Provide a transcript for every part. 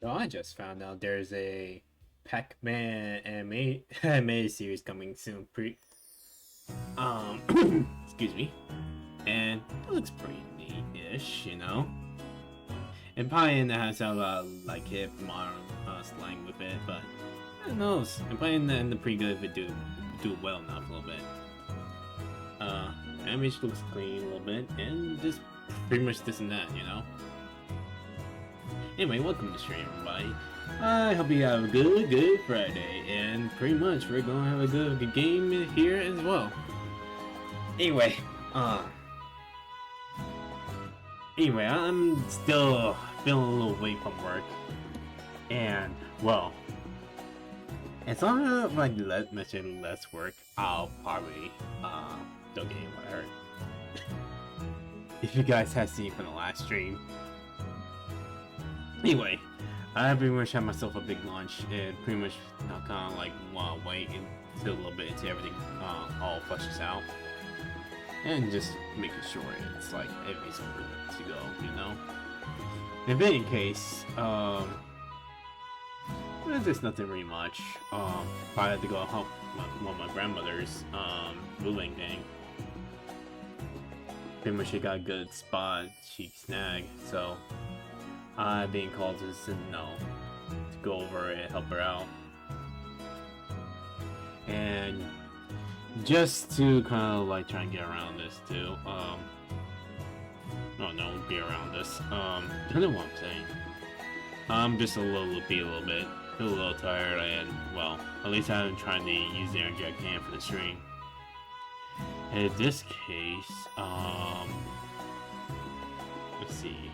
Oh, I just found out there's a Pac-Man anime series coming soon. Excuse me, and it looks pretty neat-ish, you know. And probably in has a lot of like hip modern slang with it, but who knows? And probably in the pretty good if it do well enough a little bit. Animation looks clean a little bit, and just pretty much this and that, you know. Anyway, welcome to the stream, everybody. I hope you have a good Friday, and pretty much we're gonna have a good game here as well. Anyway, uh, I'm still feeling a little weight from work, and well, it's not like mention less work. I'll probably still get what I heard. If you guys have seen from the last stream. Anyway, I pretty much had myself a big lunch and pretty much kind of like wait until a little bit until everything all flushes out, and just making sure it's like everything's good to go, you know. In any case, there's nothing really much. I had to go help one of my grandmother's moving thing. Pretty much she got a good spot she snagged, so being called to go over and help her out. And just to kind of like try and get around this too, be around this, I don't know what I'm saying. I'm just a little loopy a little bit, feel a little tired, and well, at least I'm trying to use the energy I can for the stream. In this case, let's see.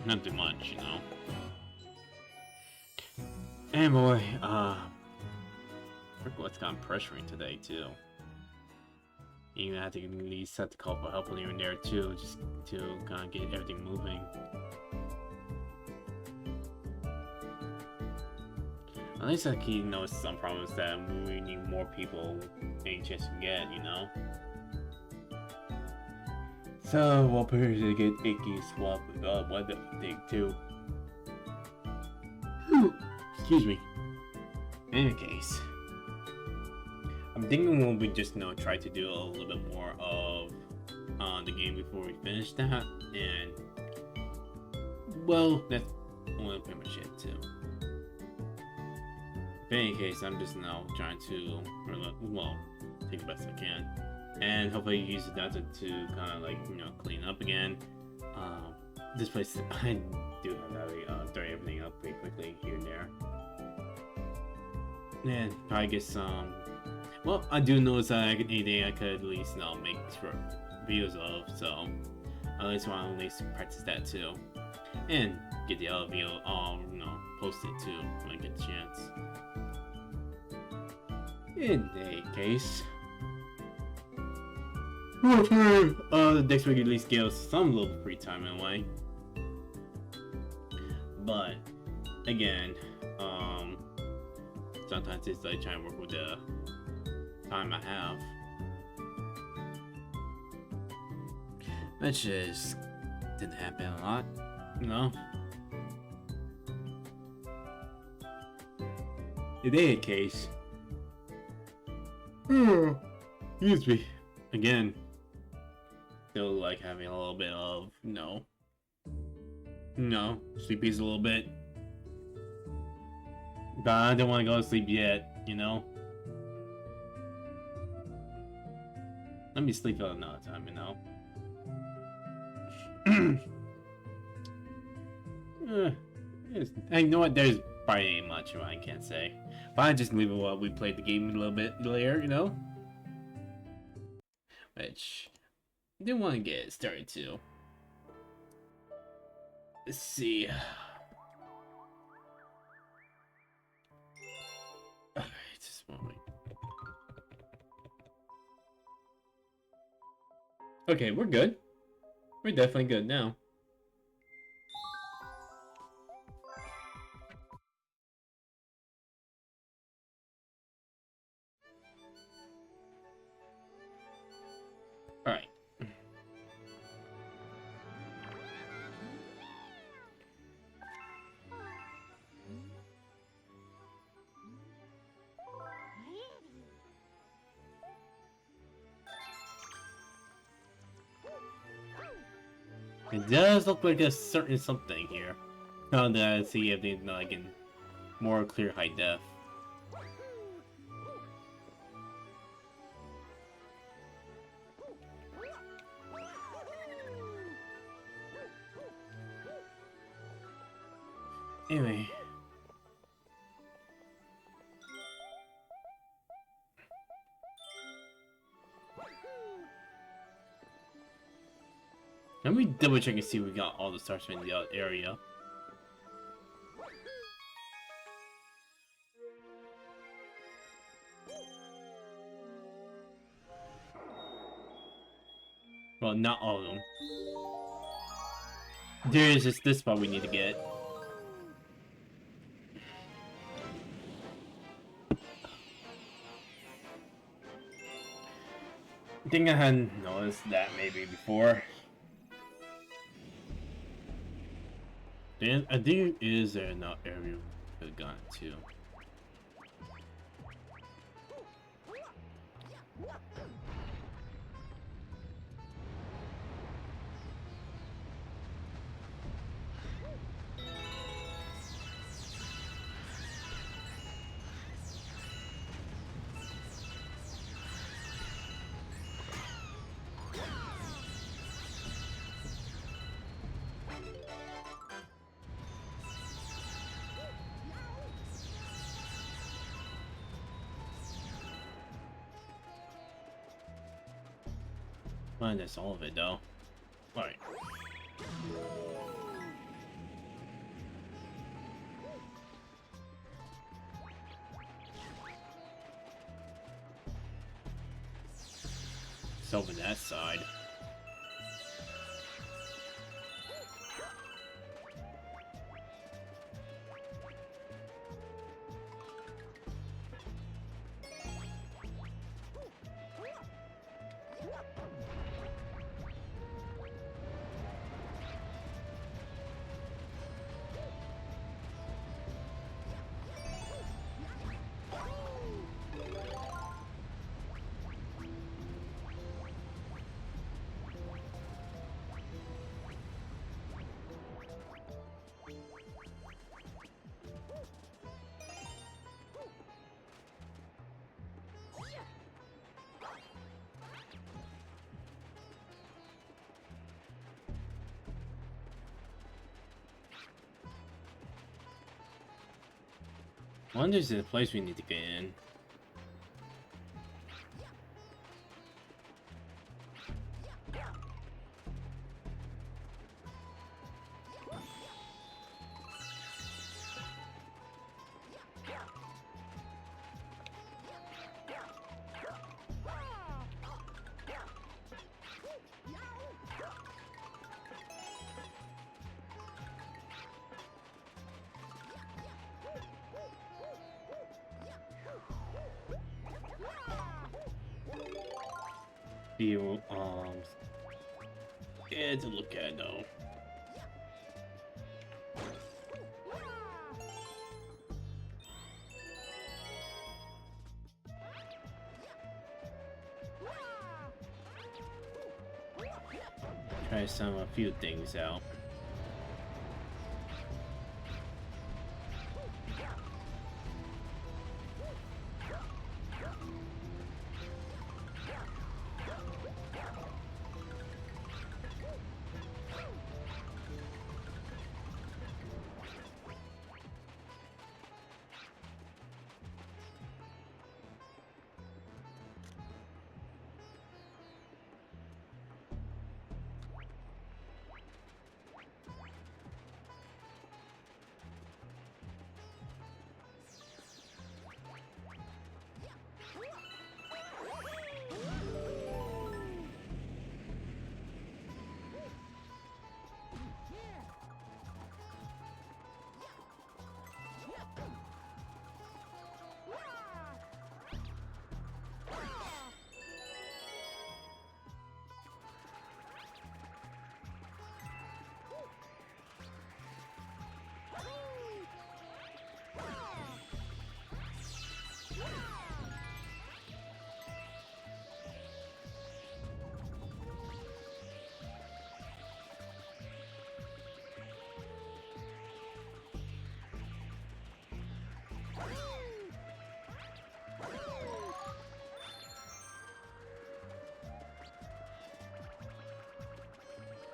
Not too much, you know. And boy, what's kind of pressuring today too. You have to at least set the call for help when you're in there too, just to kind of get everything moving. At least I can notice some problems that we need more people any chance to get, you know. So we'll prepare to get icky swap with weather thing too. Excuse me. In any case, I'm thinking we'll be just try to do a little bit more of the game before we finish that, and well, that's only pretty much it too. In any case, I'm just now trying to take the best I can, and hopefully use the data to kind of like clean up again. This place I do have to throw everything up pretty quickly here and there. And probably get some. Well, I do notice that anything I could at least make videos of, so I at least want to at least practice that too, and get the other video posted too when I get the chance. In any case, next week at least give us some little free time in a way. But again, sometimes it's like trying to work with the time I have. That just didn't happen a lot, you know. In any case, excuse me, again, still like having a little bit of sleepy's a little bit, but I don't want to go to sleep yet, you know. Let me sleep at another time, you know. You know what? There's probably ain't much I can't say, but I just leave it while we played the game a little bit later, you know. Which I didn't want to get started too. Let's see. Alright, just one moment. Okay, we're good. We're definitely good now. It does look like a certain something here. Now that I see everything like in more clear high def. Anyway. Let me double check and see if we got all the stars in the area. Well, not all of them. There is just this spot we need to get. I think I hadn't noticed that maybe before. I think is there an area we could have gone to? Well, that's all of it though. Alright. It's over that side. I wonder if there's a place we need to get in. Feel yeah, to look at though. Try a few things out.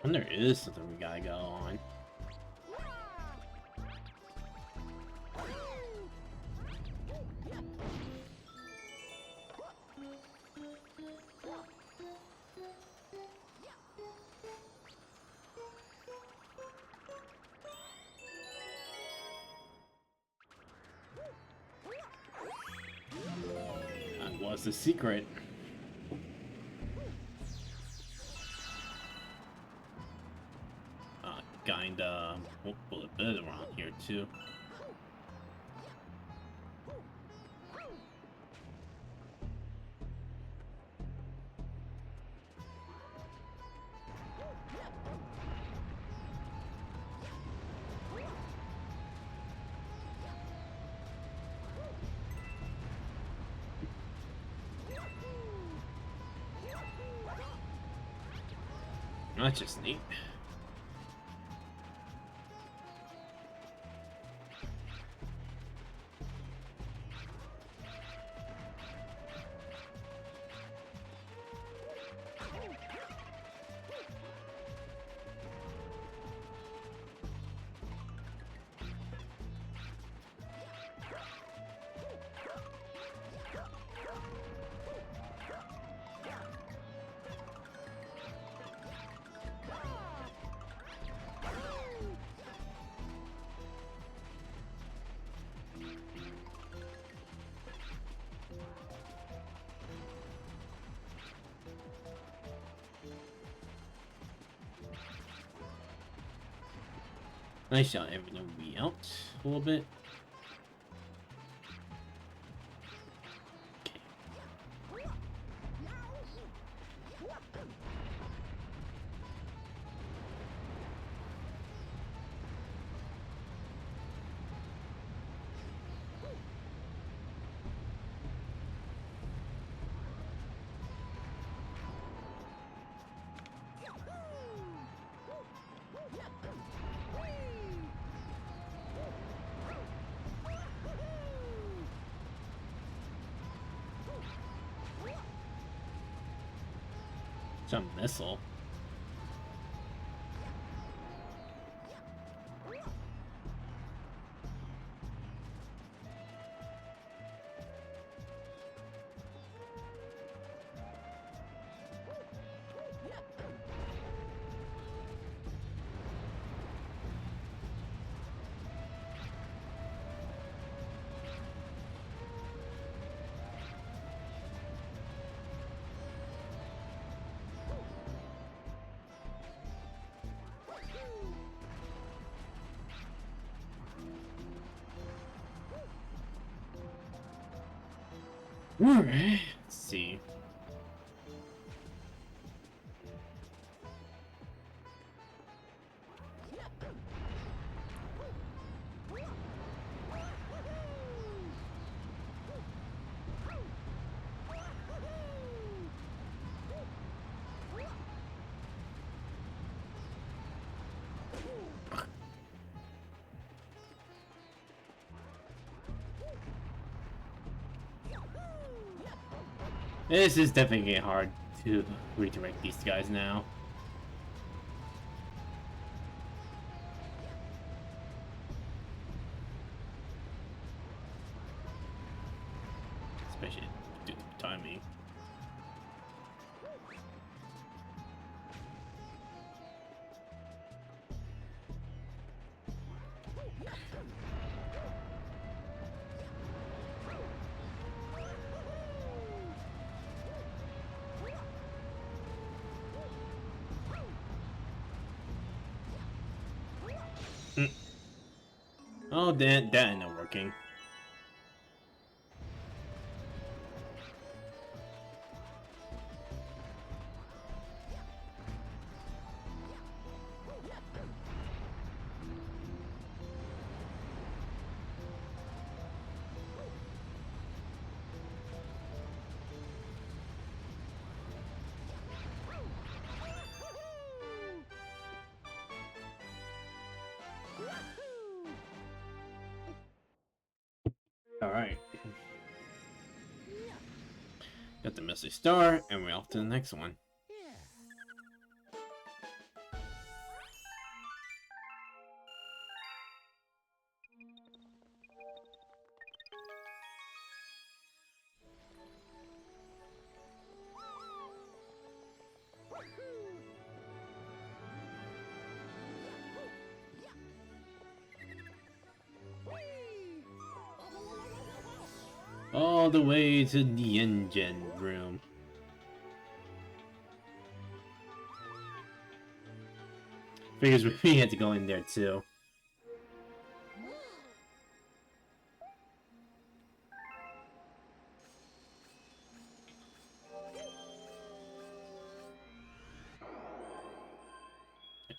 And there is something we gotta go on. That was the secret. Kinda. We'll pull a bit around here too. That's just neat. Nice shot, everything will be out a little bit. Some missile. Alright, let's see. This is definitely getting hard to redirect these guys now. Especially due to timing. Oh, that ended up working. Alright. Got the message star, and we're off to the next one. All the way to the engine room. Figures we had to go in there too.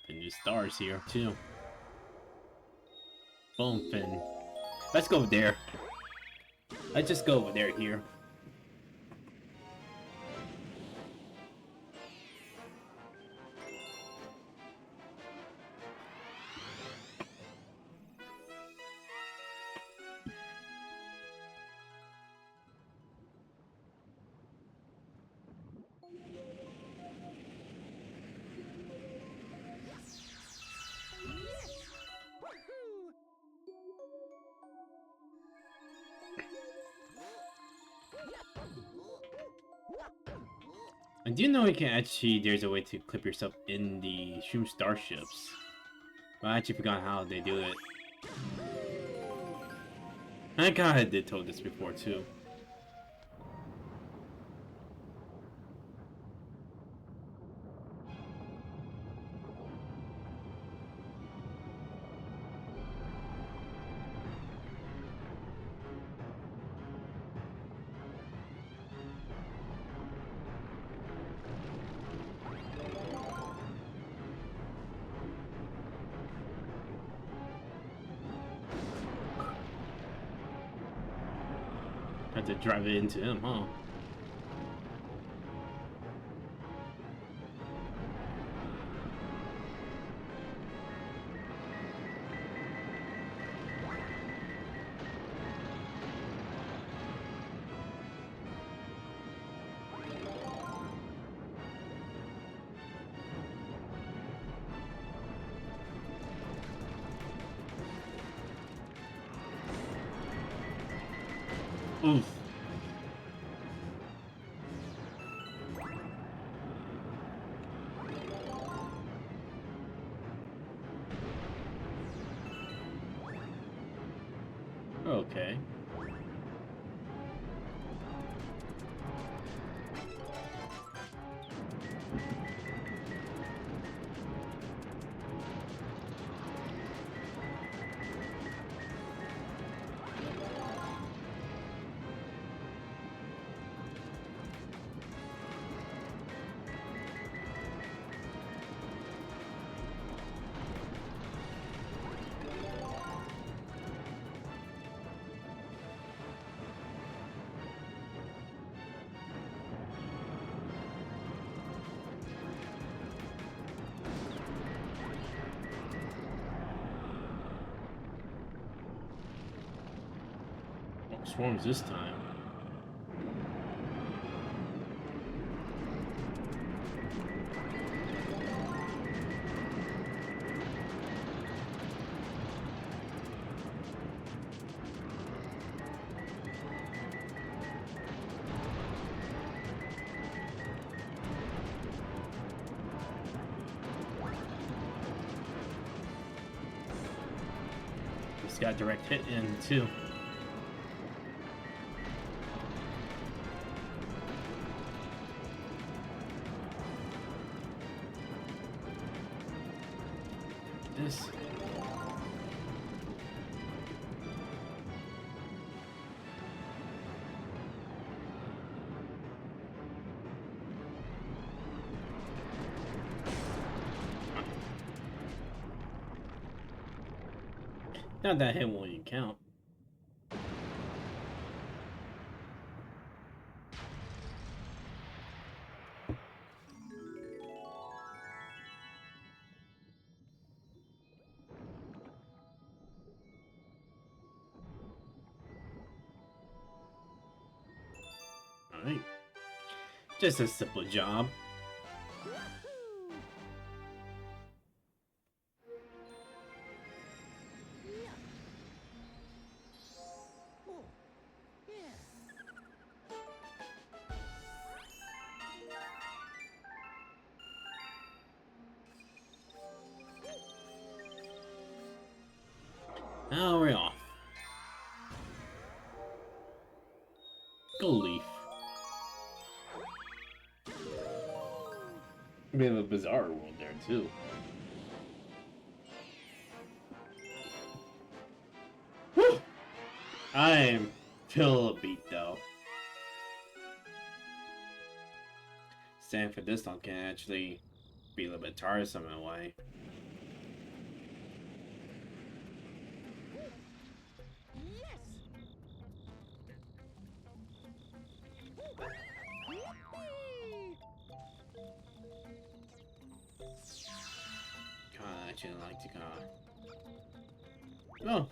The new stars here too. Bone fin. Let's go there. Let's just go over there here. And do you know you can actually, there's a way to clip yourself in the Shroom Starships. But I actually forgot how they do it. I kinda did told this before too. Had to drive it into him, huh? Oof. Okay. Swarms this time. Just got direct hit in too. This. Not that hit won't even count. Alright. Just a simple job. Now we're off. A bit of a bizarre world there too. Whew! I'm feel a beat though. Staying for this long can actually be a little bit tiresome in a way. I actually like to oh,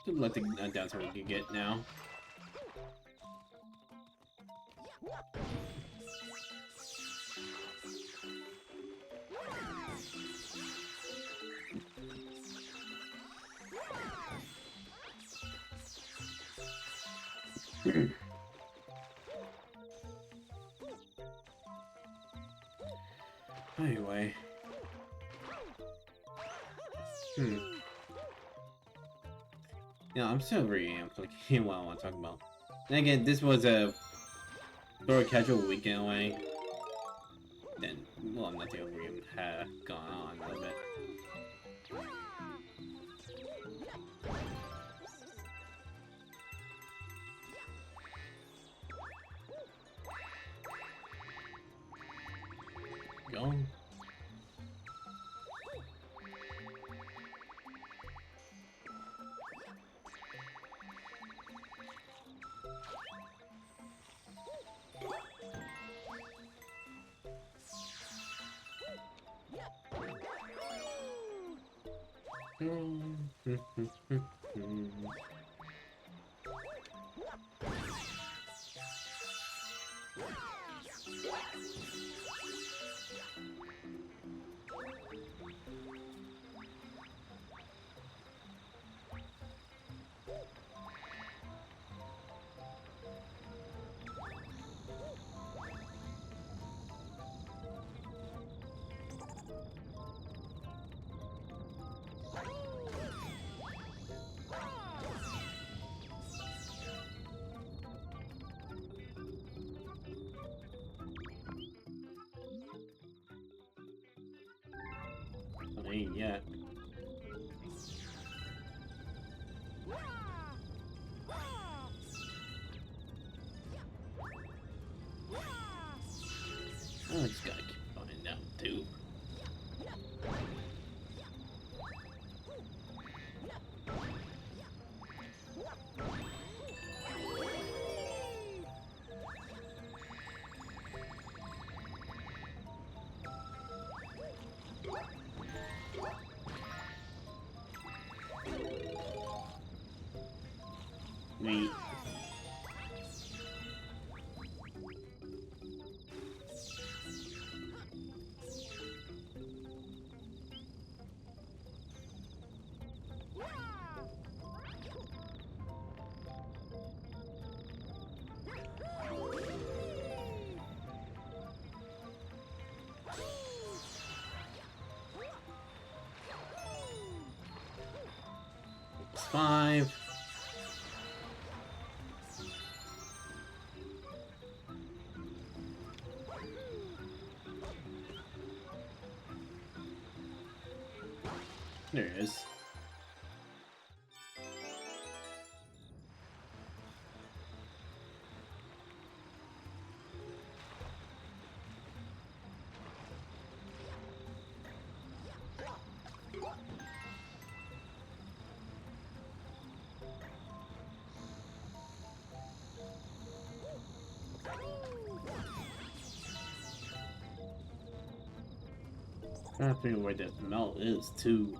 let the downside we can get now. Anyway. Yeah, I'm still really amplificating what I want to talk about. And again, this was a sort of casual weekend away. Then, well, nothing really had gone on a little bit. Go. I ain't yet. I just gotta keep finding out too. Wait. It's 5. There it is. I have to figure where that melt is too.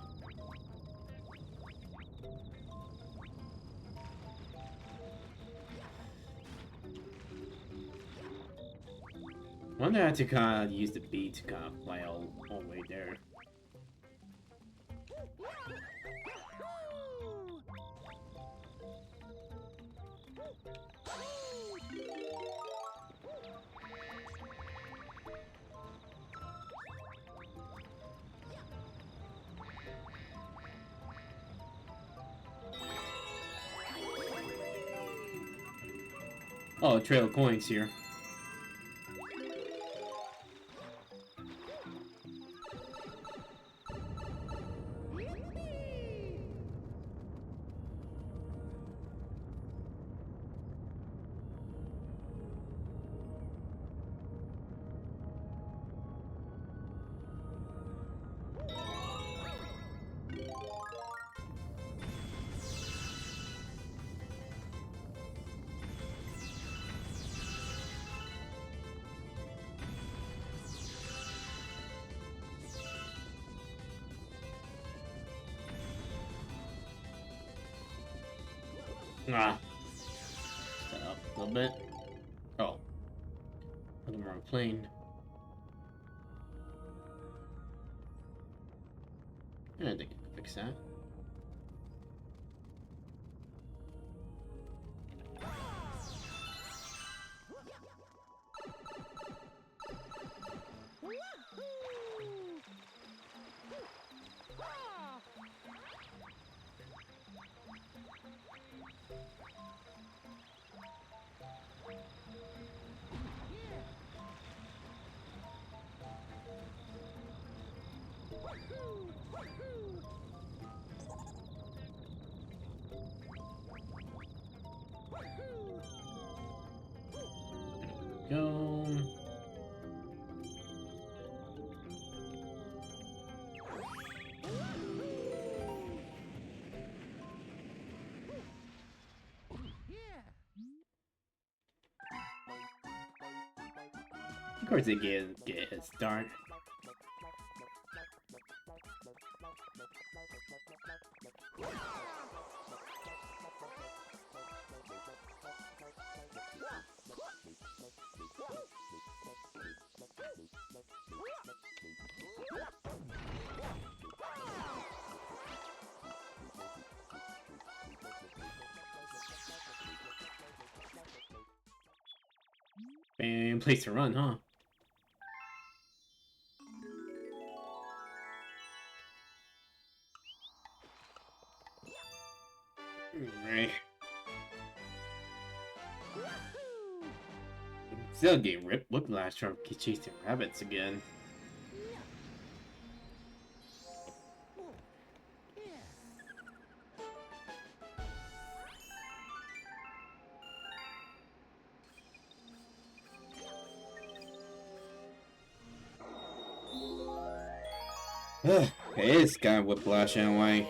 I wonder how to kind of use the bee to kind of fly all the way there. Oh, a trail of coins here. Ah, set up a little bit. Oh, on the wrong plane. Yeah, I think I can fix that. Go. Of course, they get a start. Bam, place to run, huh? Right. Still get ripped whiplash from chasing rabbits again. Ugh, it is kind of whiplash anyway.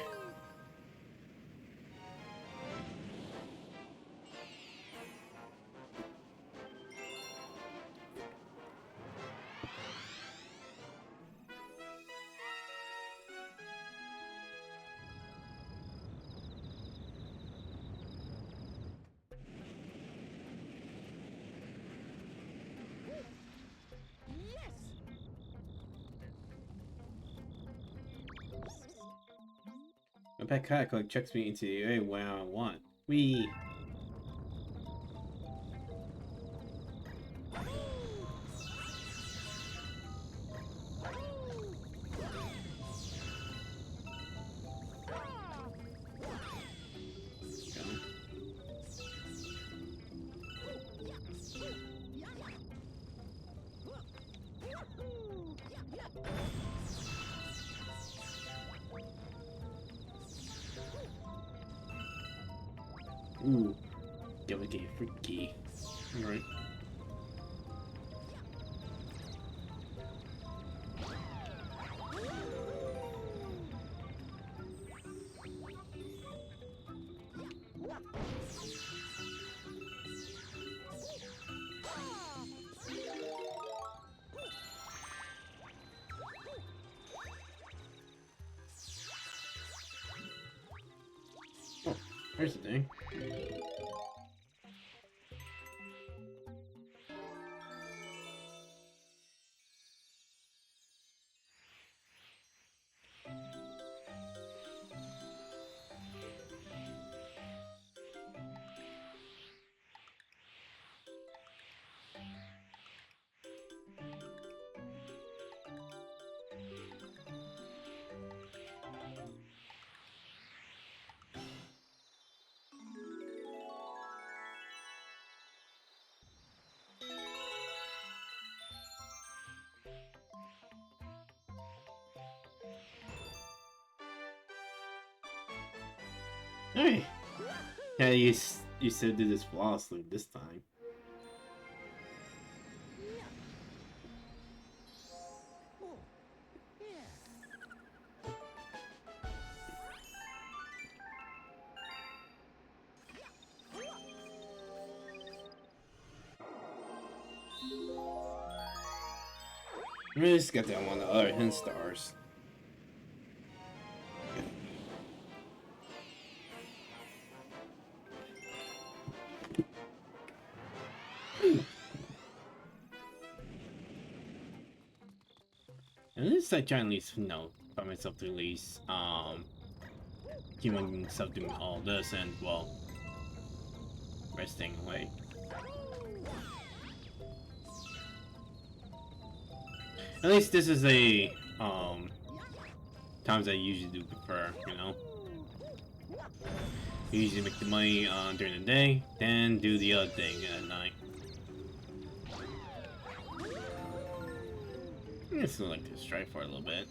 My pet cat checks me into the area when I want. We. Ooh, delicate freaky. Alright. Oh, here's the thing. Hey! Yeah, you said did this flawlessly this time. I really just got that one of the other hint stars. just like trying to at least, you know, find myself to at least keep myself doing all this and well resting away. At least this is a times I usually do prefer, you know. Usually make the money during the day, then do the other thing at night. I just like to strike for a little bit.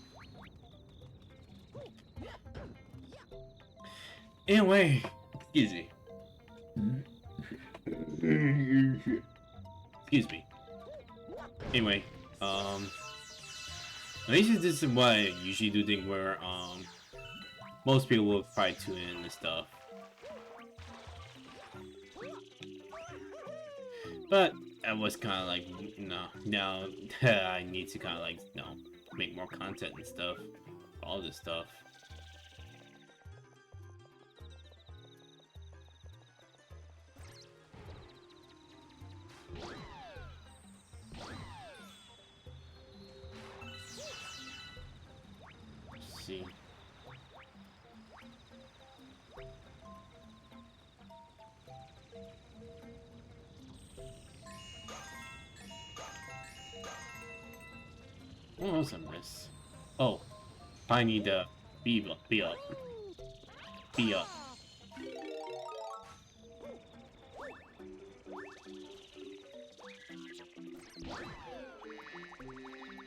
Anyway, excuse me. Excuse me. Anyway, at least this is what I usually do think where most people will probably tune in and stuff. But I was kind of like, you know, now I need to kind of like, you know, make more content and stuff, all this stuff. Let's see. What else I miss? Oh, I need to be up.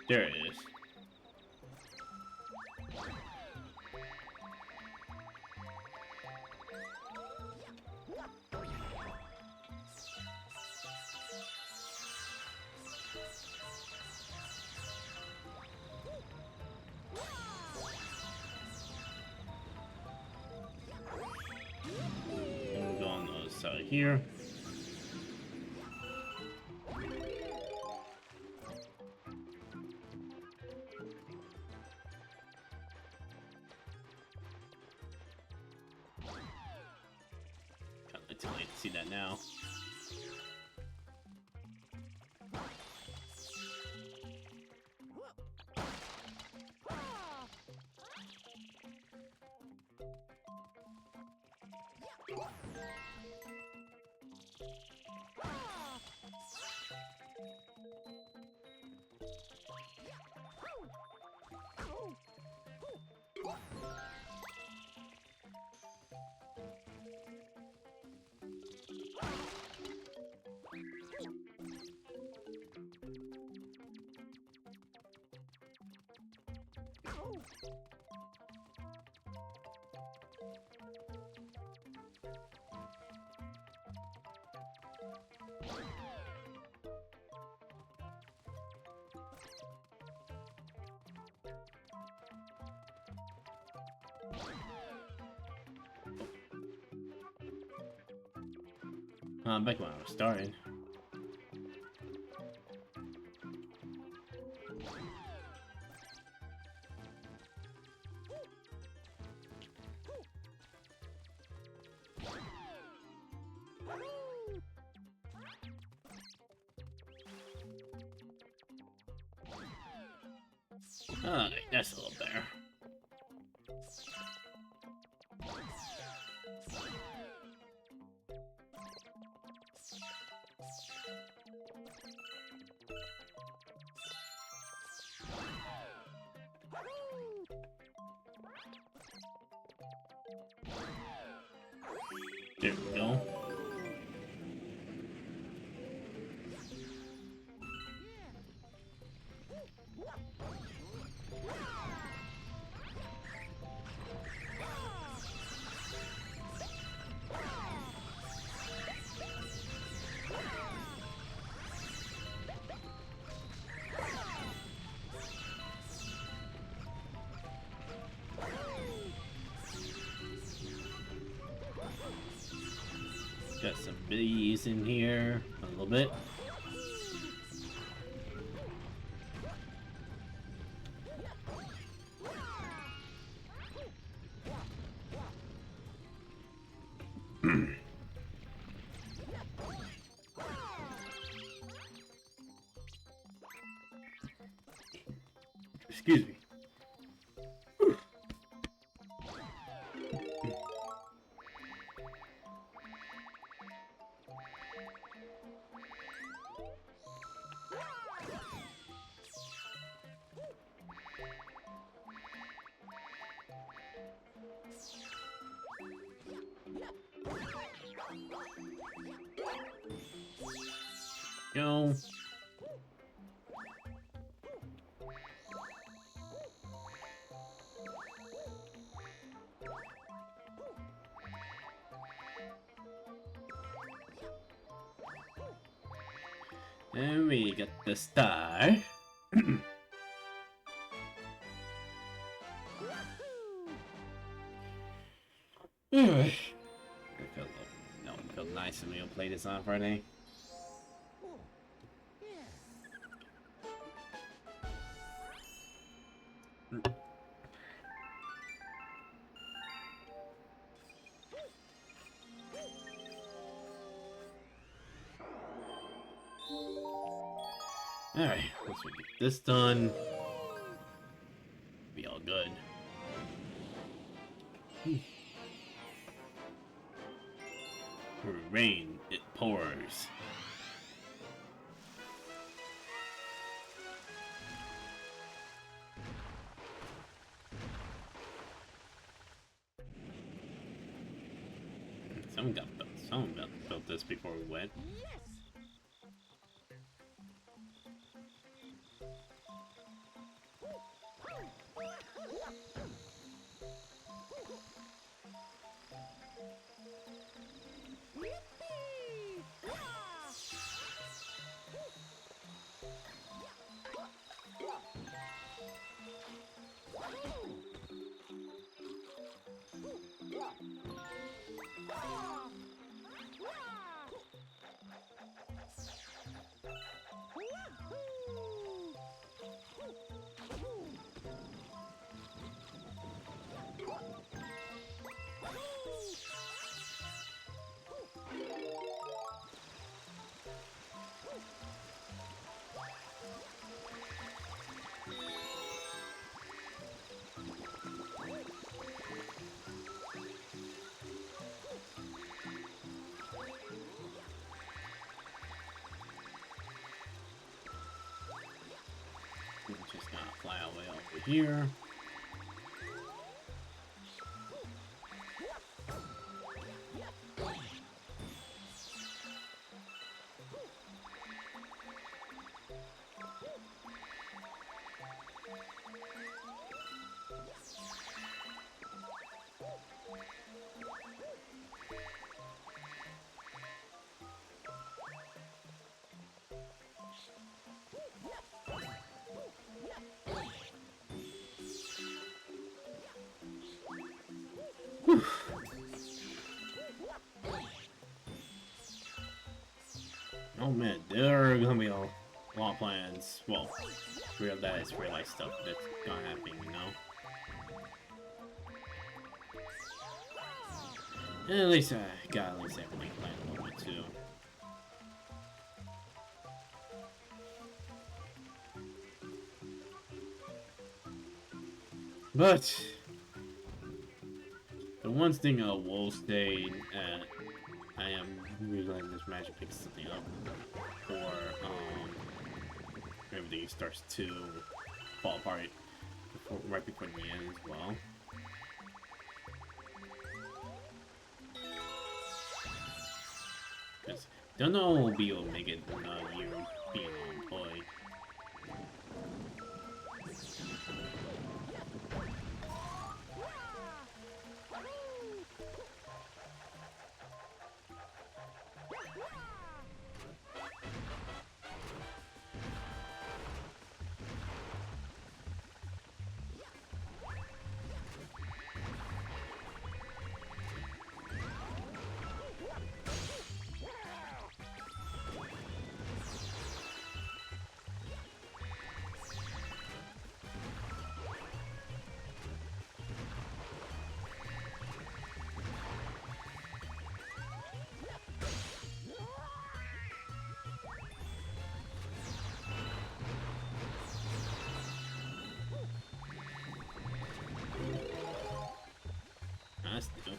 There it is. And we'll go on the other side here. Kinda too late to see that now. Back when I was starting. Alright, that's a little better. There we go. Got some bees in here, a little bit. Excuse me. go. And we got the star. It felt nice when we play this on Friday. Alright, once we get this done, be all good. Rain, it pours. Someone built this before we went. We're just gonna fly all the way over here. Oh man, there are gonna be a lot of plans. Well, real life stuff that's gonna happen, you know. And at least I got everything planned a little bit too. But the one thing I will say, I am really letting this match pick something up for everything starts to fall apart right before the end as well. Because don't know will be able to make it year being unemployed. That's new.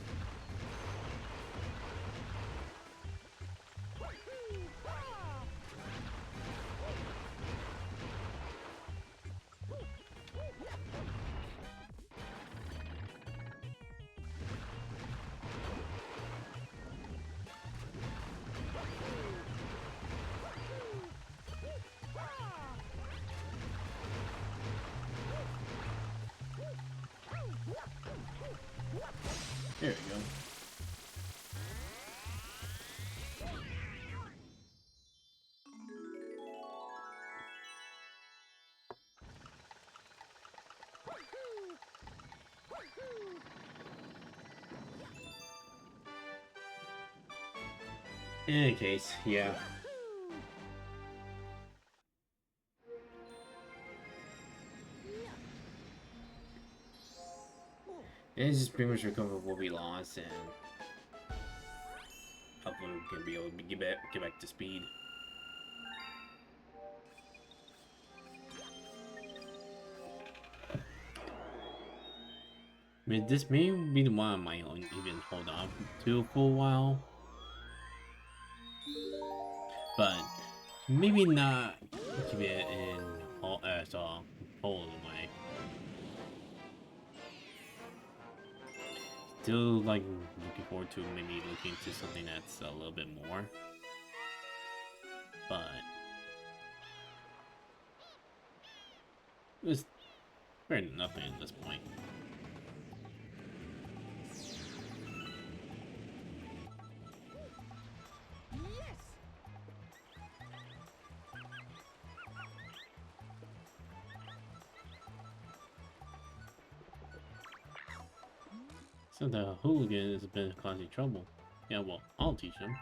There we go. In any case, yeah. It's just pretty much recover what we lost, and hopefully we can be able to get back to speed. I mean, this may be the one I might even hold on to for a while, but maybe not keep it in as a whole way. Still like looking forward to maybe looking into something that's a little bit more, but it's better than nothing at this point. So the hooligan has been causing trouble. Yeah, well, I'll teach him.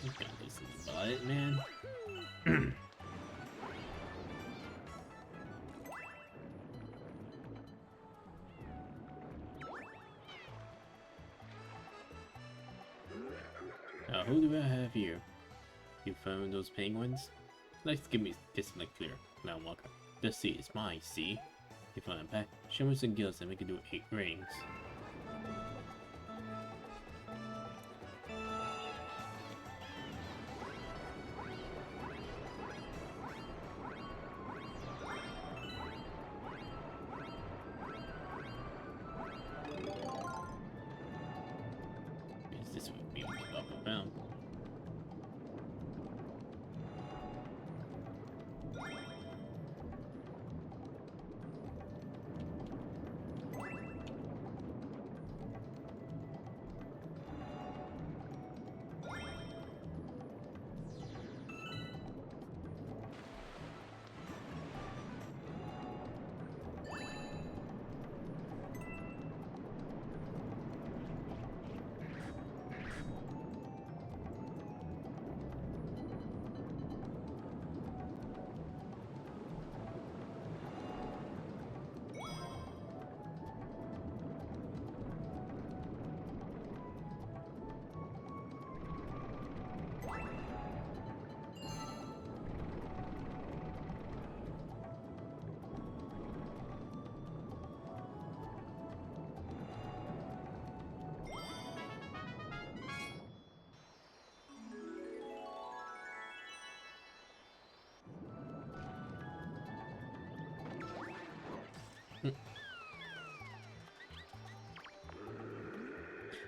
Okay, this is about it, man. Who do I have here? You found those penguins? Let's give me this clear. Now, Walker. The sea is mine, see? If I'm back, show me some gills and we can do 8 rings. Yes, this would be up and down.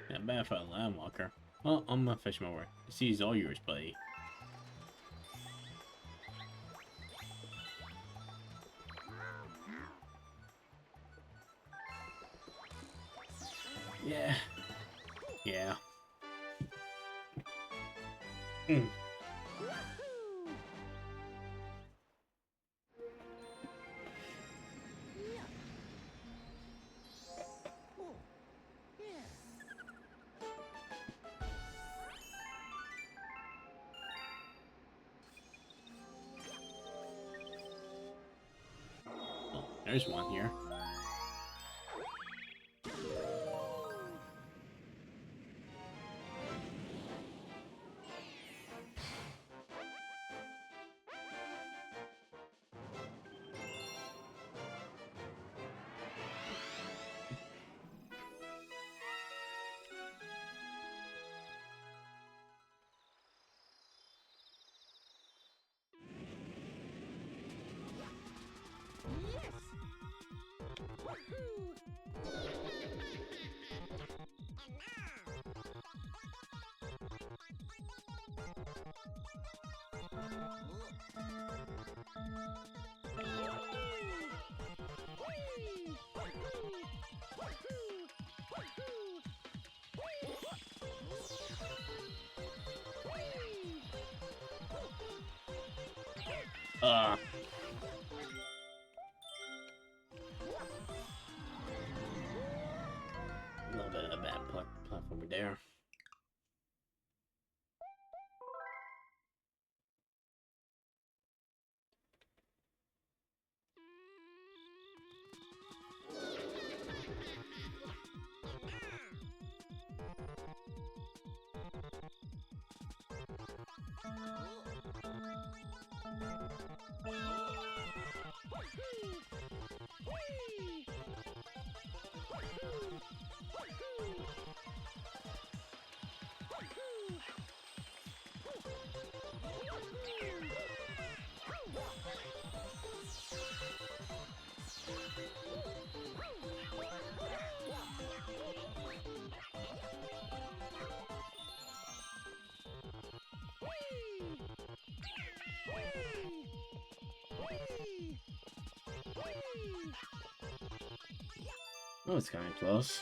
Yeah, bad for a landwalker. Well, I'm gonna fetch my work. The sea is all yours, buddy. Yeah. Yeah. Mm. Oh, there's one here. A little bit of a bad platformer there. Oh, it's kind of close.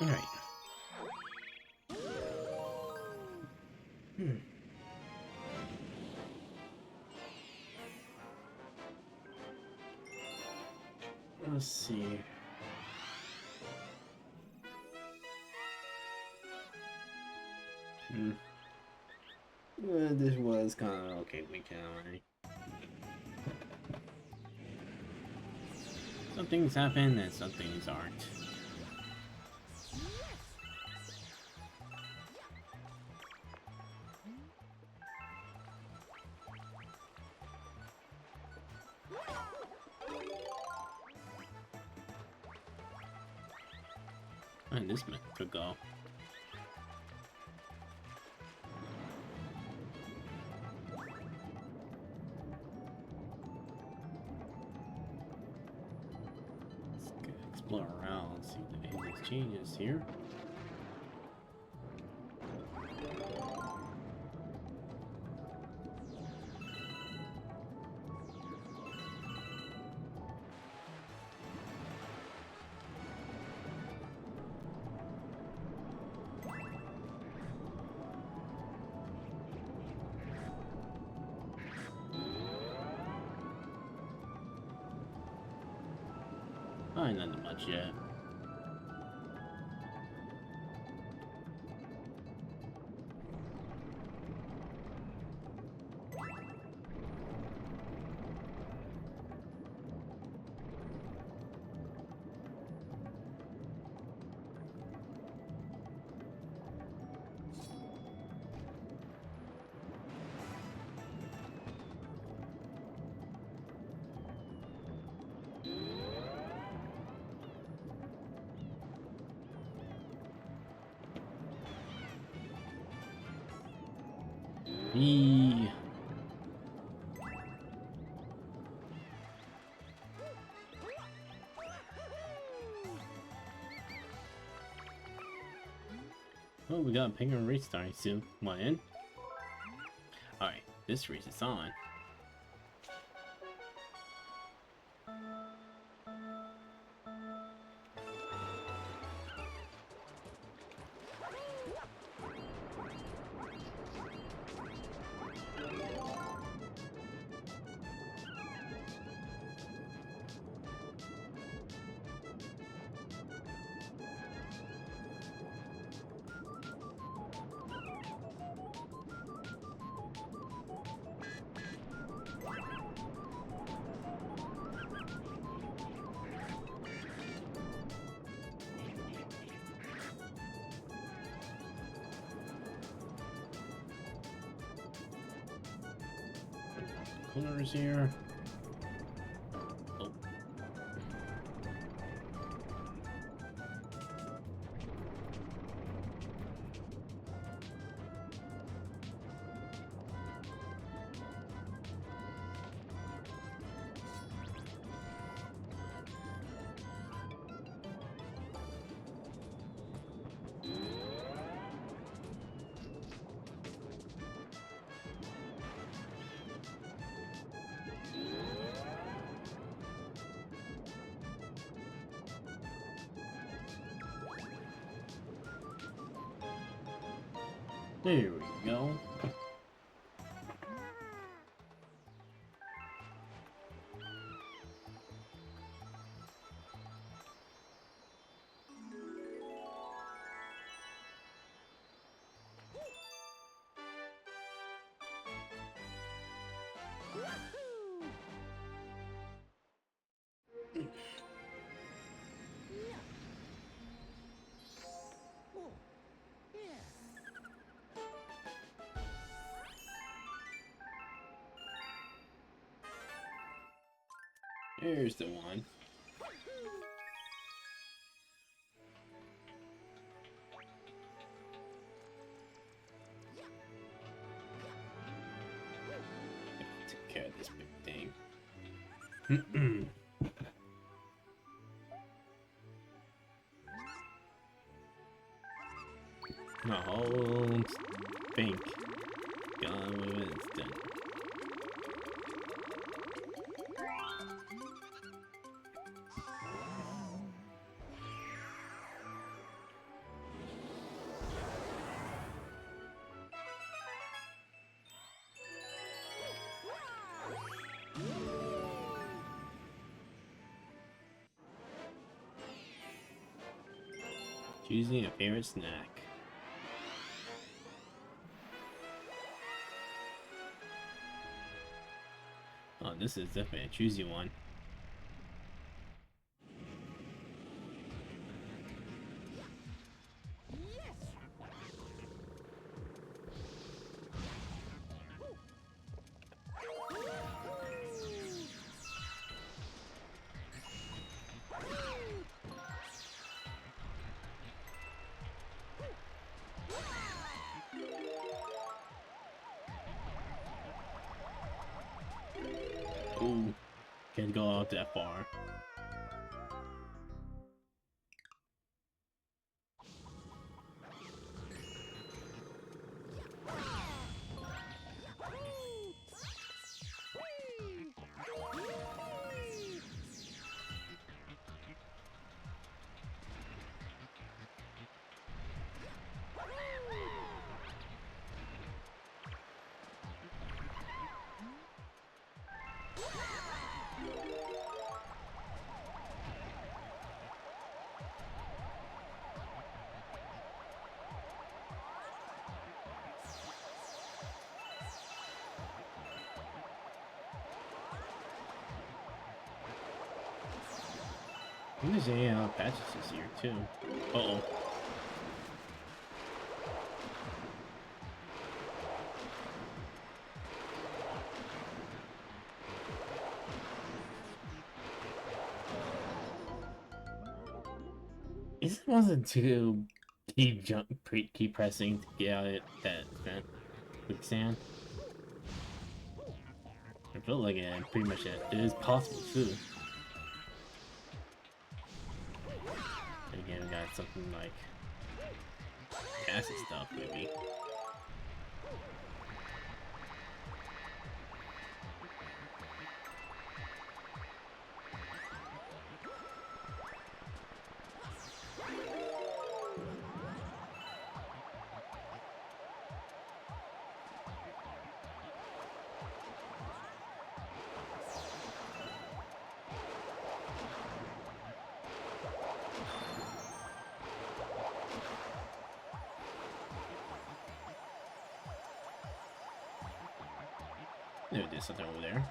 All right. Let's see. This was kind of okay weekend already. Some things happen and some things aren't. And this could go. Let's explore around, see if anything changes here. Nothing much yet. Oh, we got a penguin race starting soon. Want in? Alright, this race is on. Corners here. Oh. There we go. Here's the one. Take care of this big thing. Oh, think. Gone with it, it's done. Choosing a favorite snack. Oh, this is definitely a choosy one. Ooh, can't go out that far. I think there's any patches this year too. Uh-oh. It wasn't to keep pressing to get out of that quicksand. I feel like it pretty much it is possible too. And again, we got something like acid stuff maybe. There's something over there.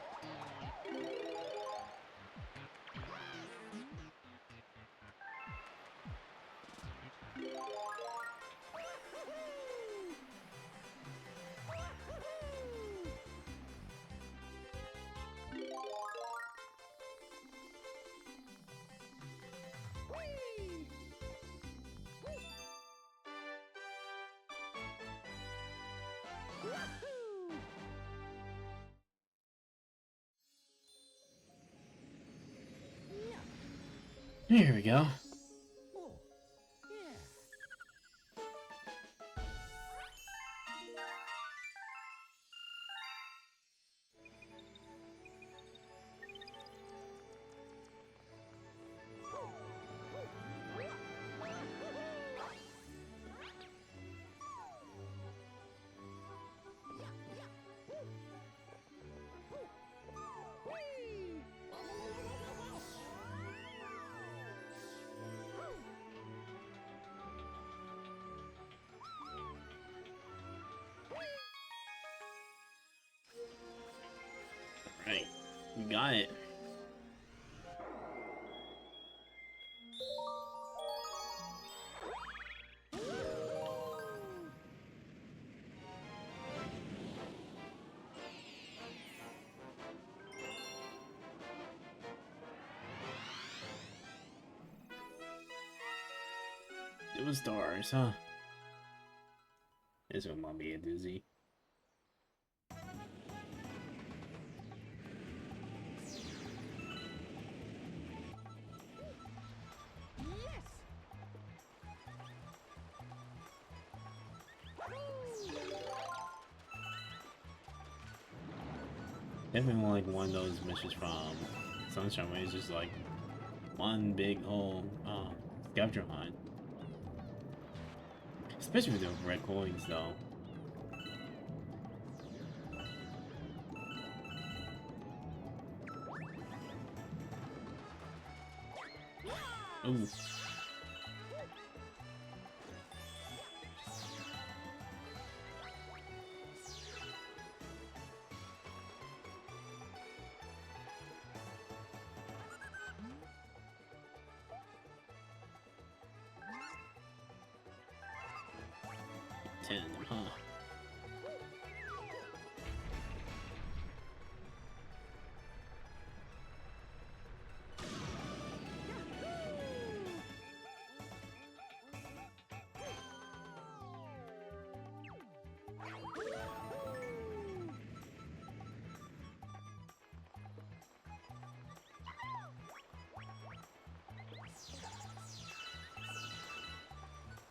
Here we go. got it. It was stars, huh? This one might be a doozy. Definitely like one of those missions from Sunshine where it's just like one big old scavenger hunt. Especially with the red coins though. Ooh. Huh?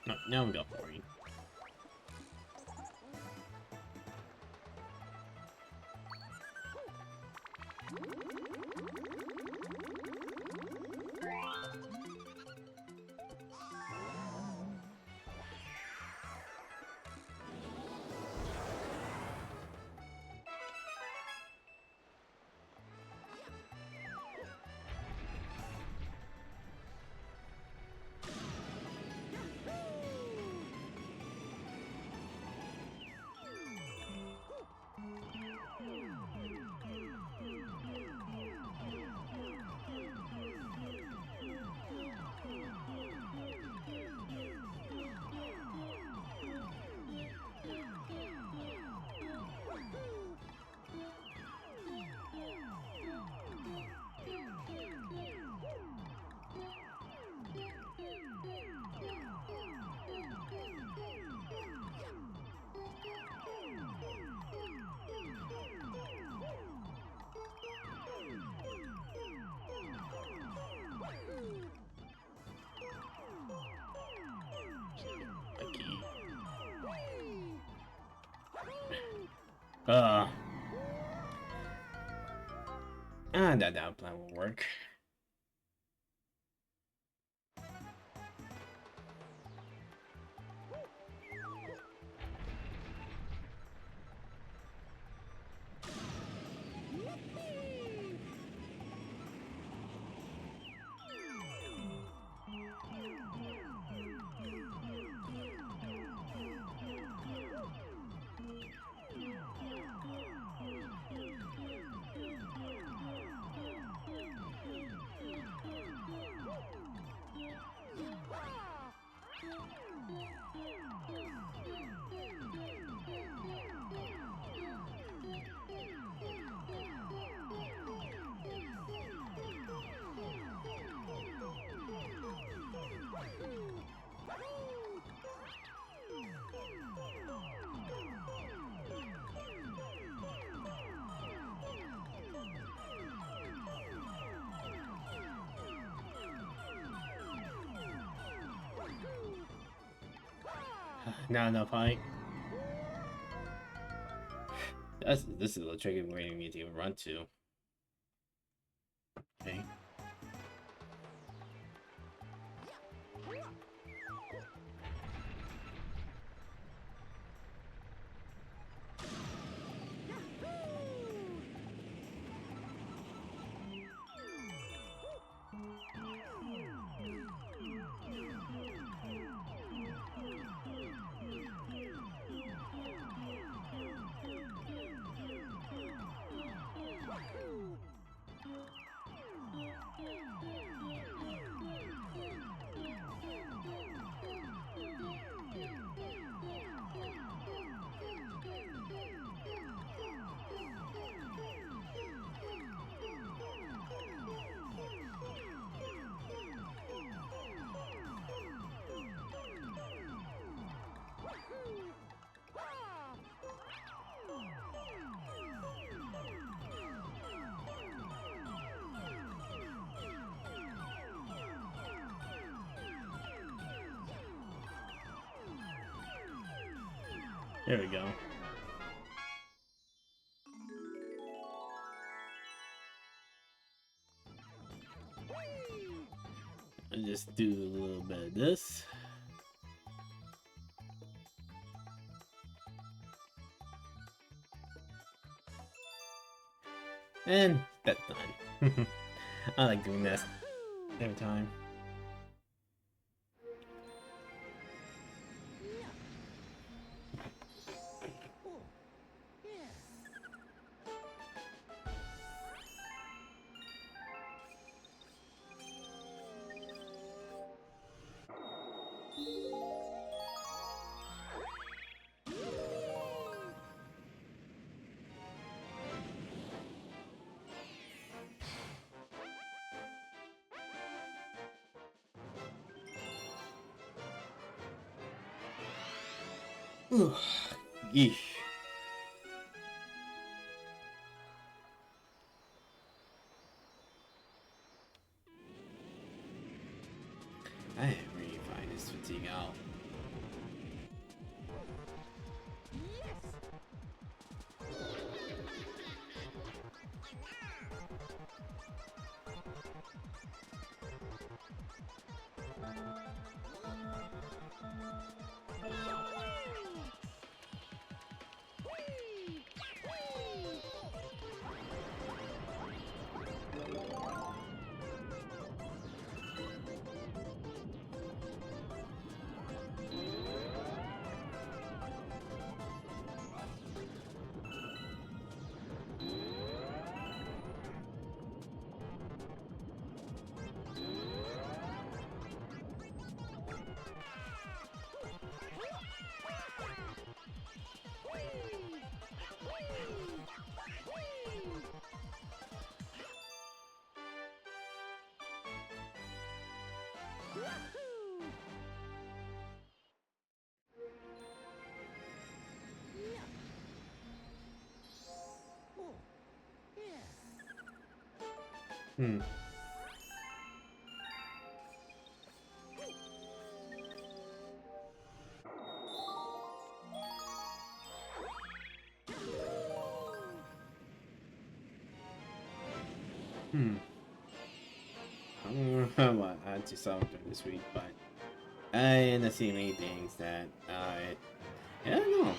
No, now we got 40. That plan will work. Not enough height. This is a tricky way we need to run to. Okay. There we go. I'll just do a little bit of this. And that's done. I like doing this every time. Yeesh. I really find this fatigue out. Hmm. Hmm. I don't know what I had to solve during this week, but I end up seeing many things that I don't know.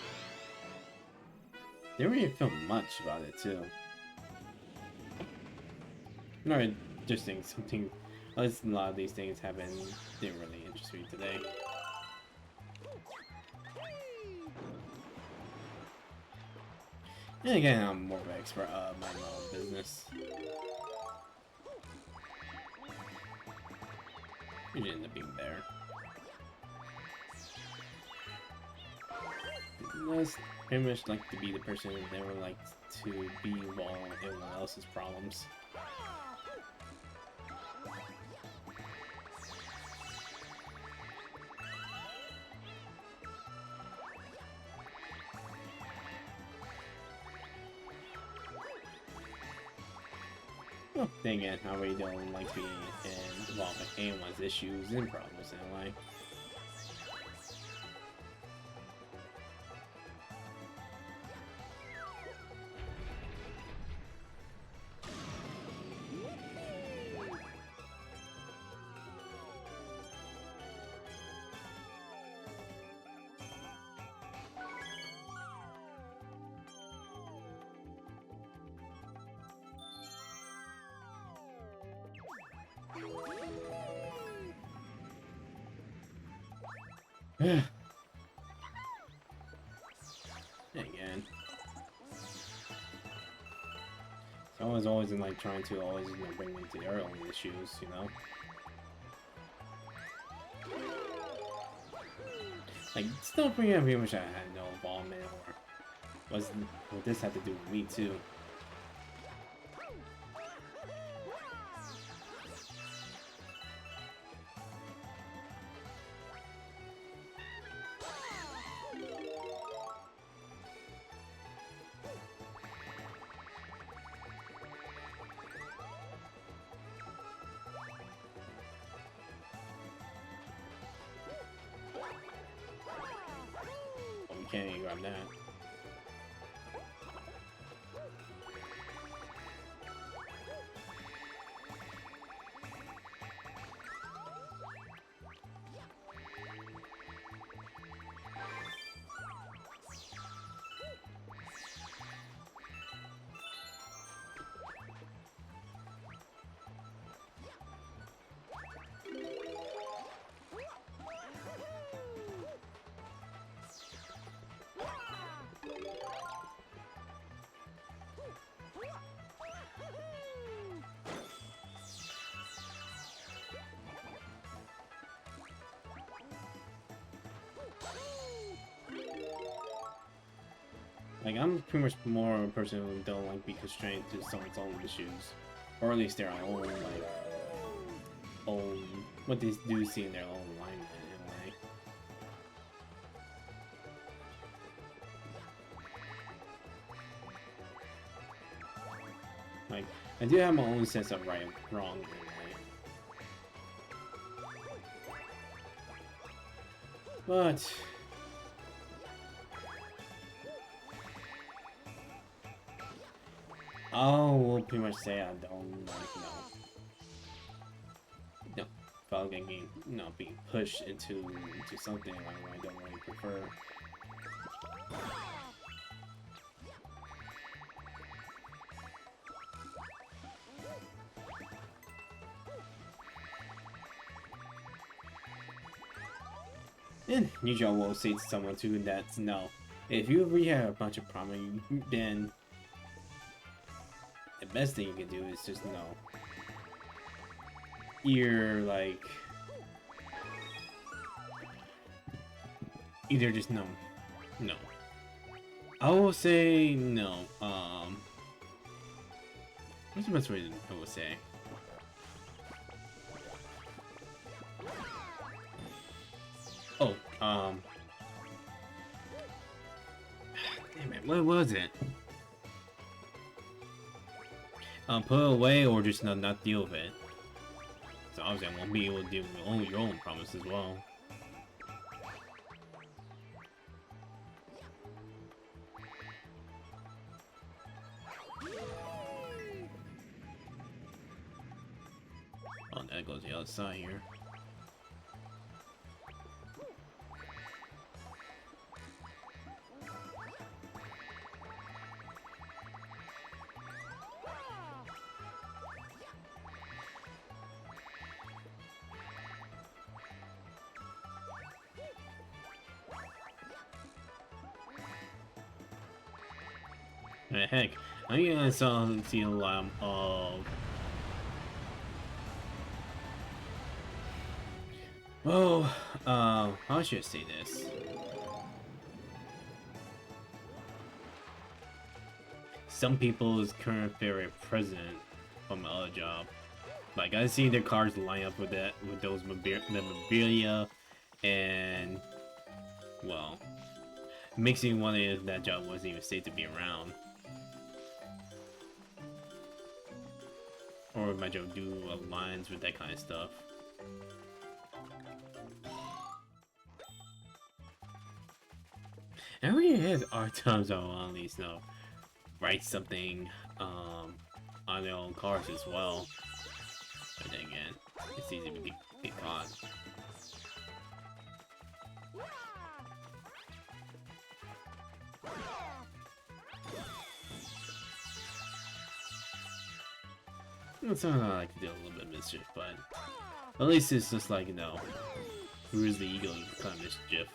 Didn't really feel much about it too. No, just think something. A lot of these things didn't really interest me today. And again, I'm more of an expert of my own business. You didn't end up being there. I just pretty much like to be the person who never liked to be involved in everyone else's problems. Well, dang it, I really don't like being involved in anyone's issues and problems anyway. Again. So I was always in like trying to always bring me to their own issues, you know? Like, still pretty much I had no involvement or what this had to do with me too. can't even grab that. Like, I'm pretty much more a person who don't like be constrained to someone's own issues. Or at least their own, like, what they do see in their own alignment, in a way. Like, I do have my own sense of right and wrong, in a way. But I will pretty much say I don't like no getting being pushed into something like I don't really prefer. And usually I will say to someone too that's no. If you really have a bunch of problems, then the best thing you can do is just no. You're like either just no. I will say no. What's the best way I will say? Oh, damn it, what was it? Put it away or just not deal with it. So obviously I won't be able to deal with your own problems as well. Oh, that goes the other side here. Heck, I gonna see a lot of. Oh, how should I say this? Some people's current favorite president from my other job. Like I see their cars line up with those memorabilia, and well, makes me wonder if that job wasn't even safe to be around. Or if my job do aligns with that kind of stuff. Everybody has hard times on at least write something on their own cars as well. But then again, it's easy to get caught. It's something I like to do a little bit of mischief, but at least it's just like, bruise the ego kind of mischief.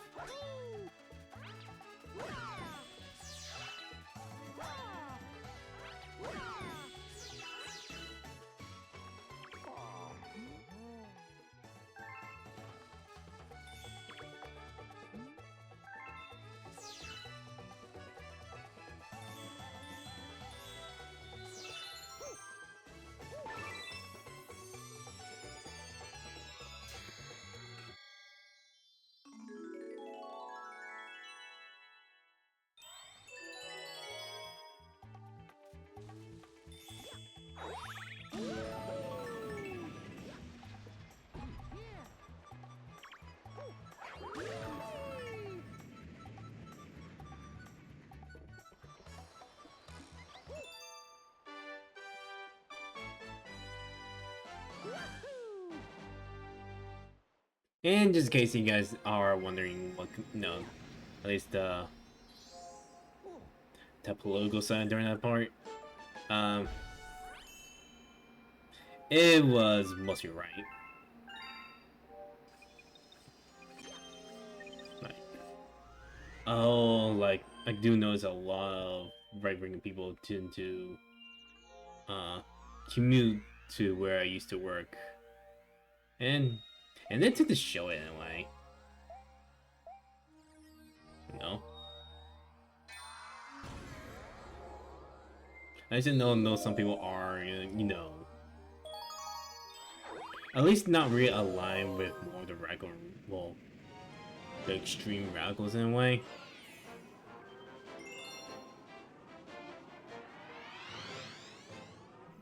And just in case you guys are wondering what, at least the political side during that part, um, it was mostly right. Like, like I do notice a lot of right-wing people tend to commute to where I used to work, and they tend to show it anyway. You know, I just know some people are, at least not really aligned with more of the radical, well, the extreme radicals in a way.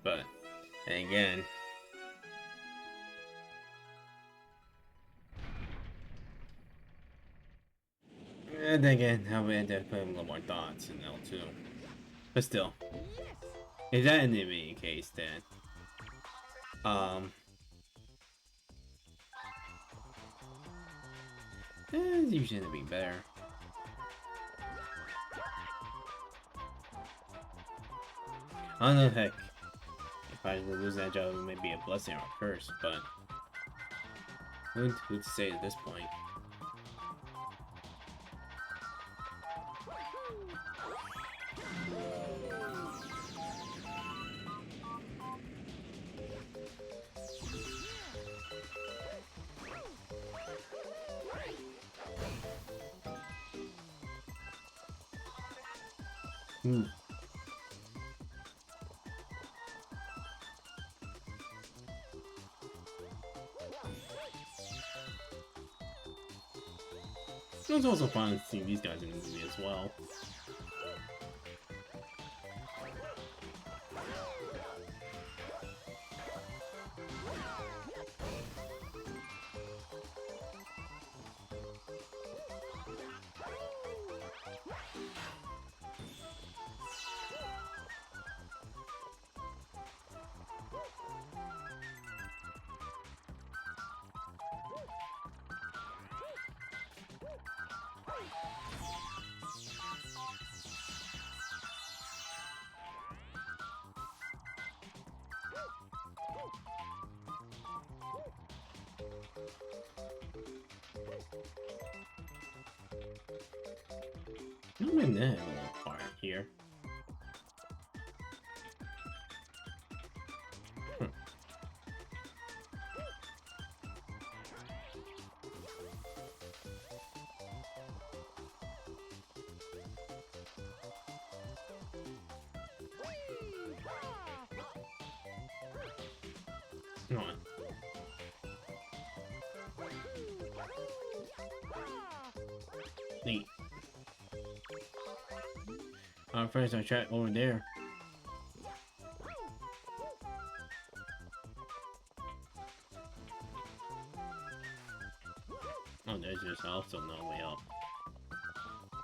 But and again, and again, I would end up putting a little more thoughts in L too. But still, if that ended up being the case, then it's usually gonna be better. I don't know, heck, if I lose that job, it may be a blessing or a curse, but who's to say at this point? Hmm. It was also fun seeing these guys in the movie as well. I'm in that little part here. Come on. Neat. First I tried over there. Oh, there's just also no way up.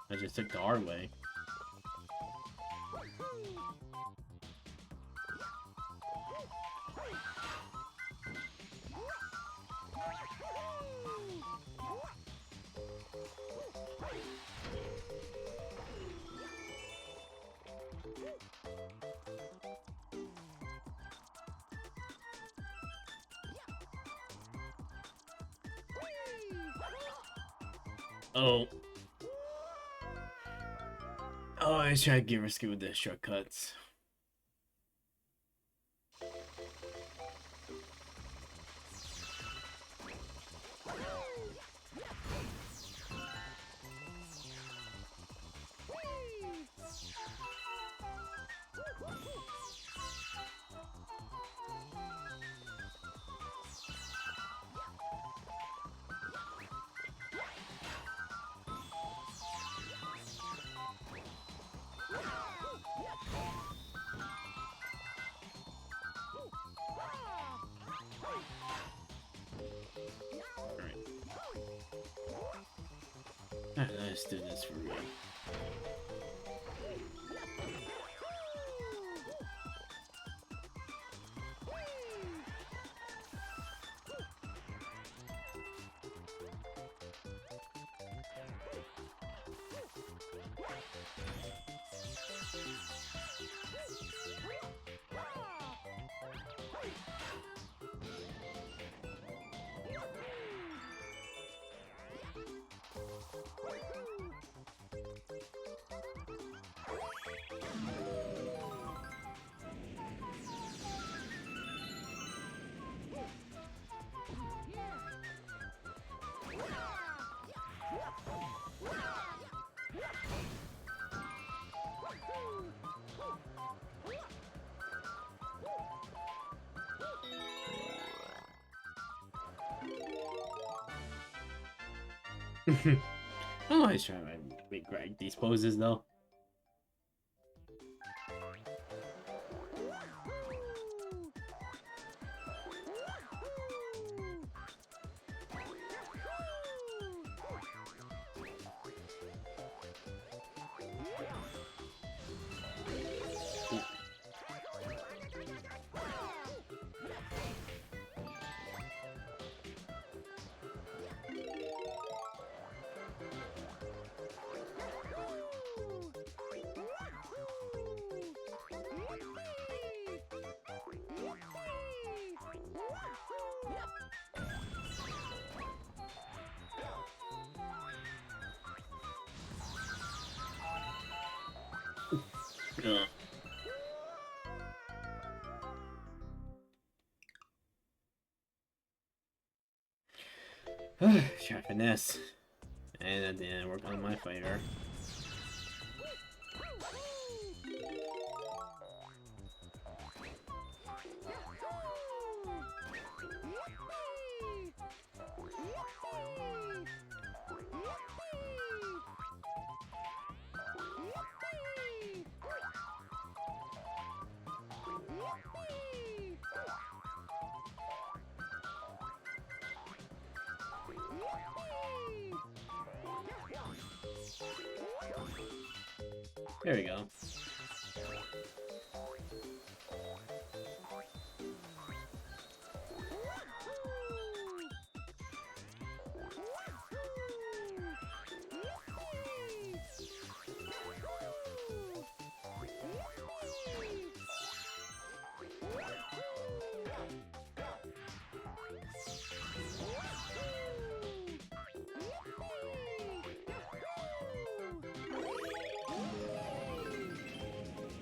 I just took the hard way. Oh. Oh, I tried to get risky with the shortcuts. Alright, let's do this for real. I'm always trying to make Greg these poses though. Yeah. Try finesse. And at the end, work on my fighter. There we go.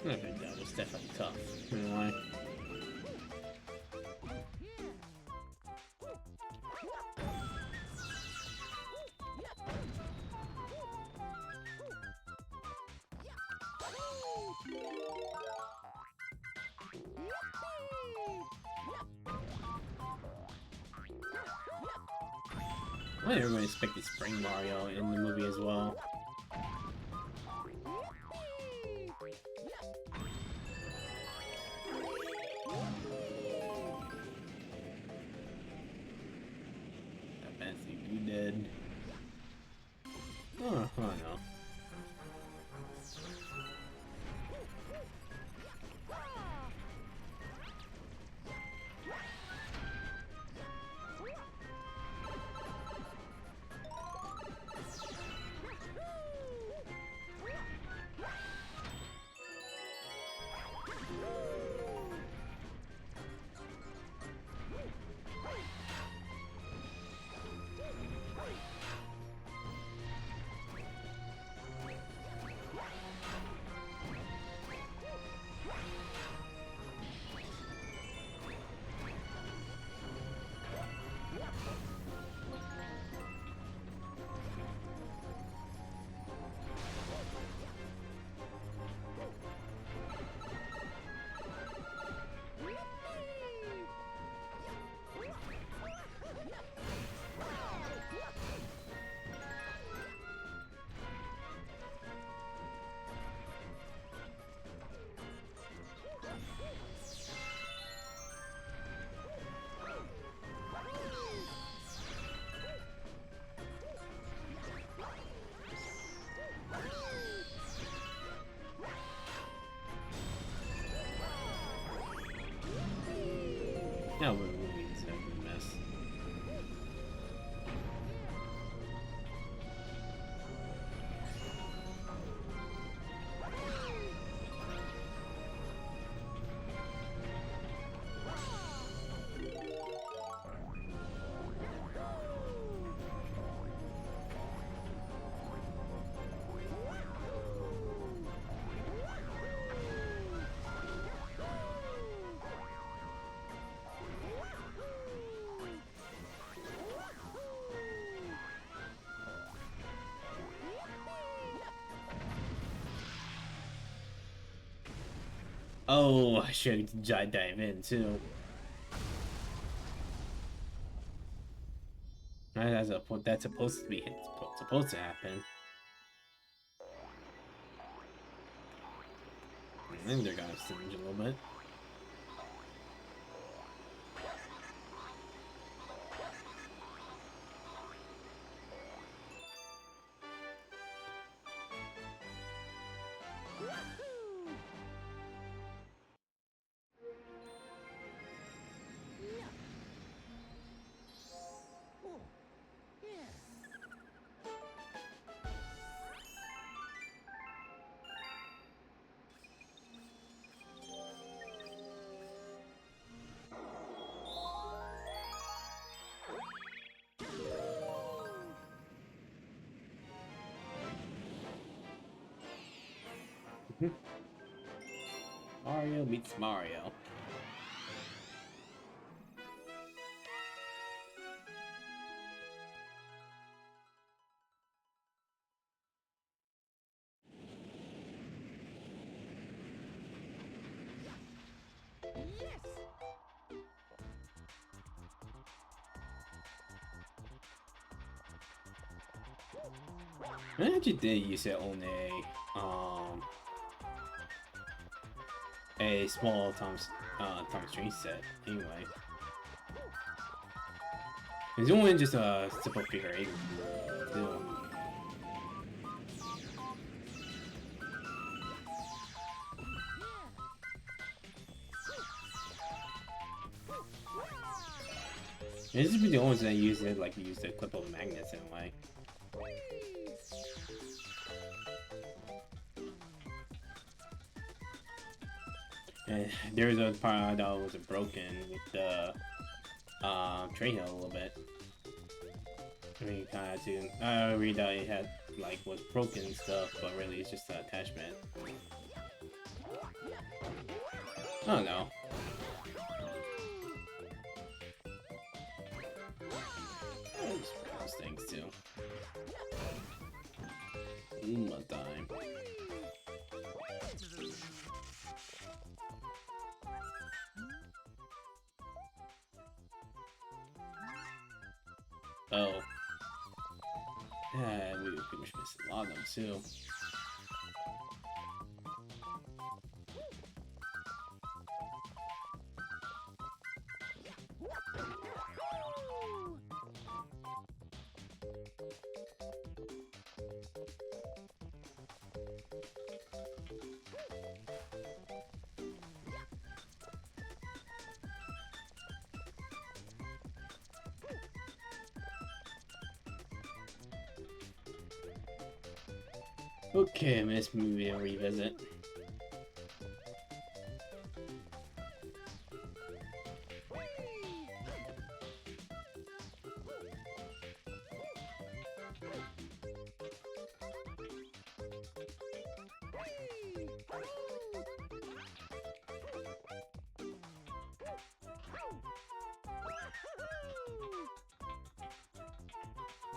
I think that was definitely tough. You know why? Why did everyone expect to Spring Mario in the movie as well? You did. Oh, I know. Yeah, but it's a mess. Oh, I should dive in too. That's supposed to be supposed to happen. And then they're gonna stinge a little bit. Mario meets Mario. I actually did used to own a small Thomas Train set. Anyway, it's only just a simple figure 8. Still. This is the only ones that use it, like use the clip-up magnets in a way. And there's a part that was broken with the train hill a little bit. I mean, kind of to read that it had like was broken and stuff, but really it's just an attachment. I don't know. Those things too. My time. Oh. Yeah, we pretty much missed a lot of them too. Okay, this movie a revisit.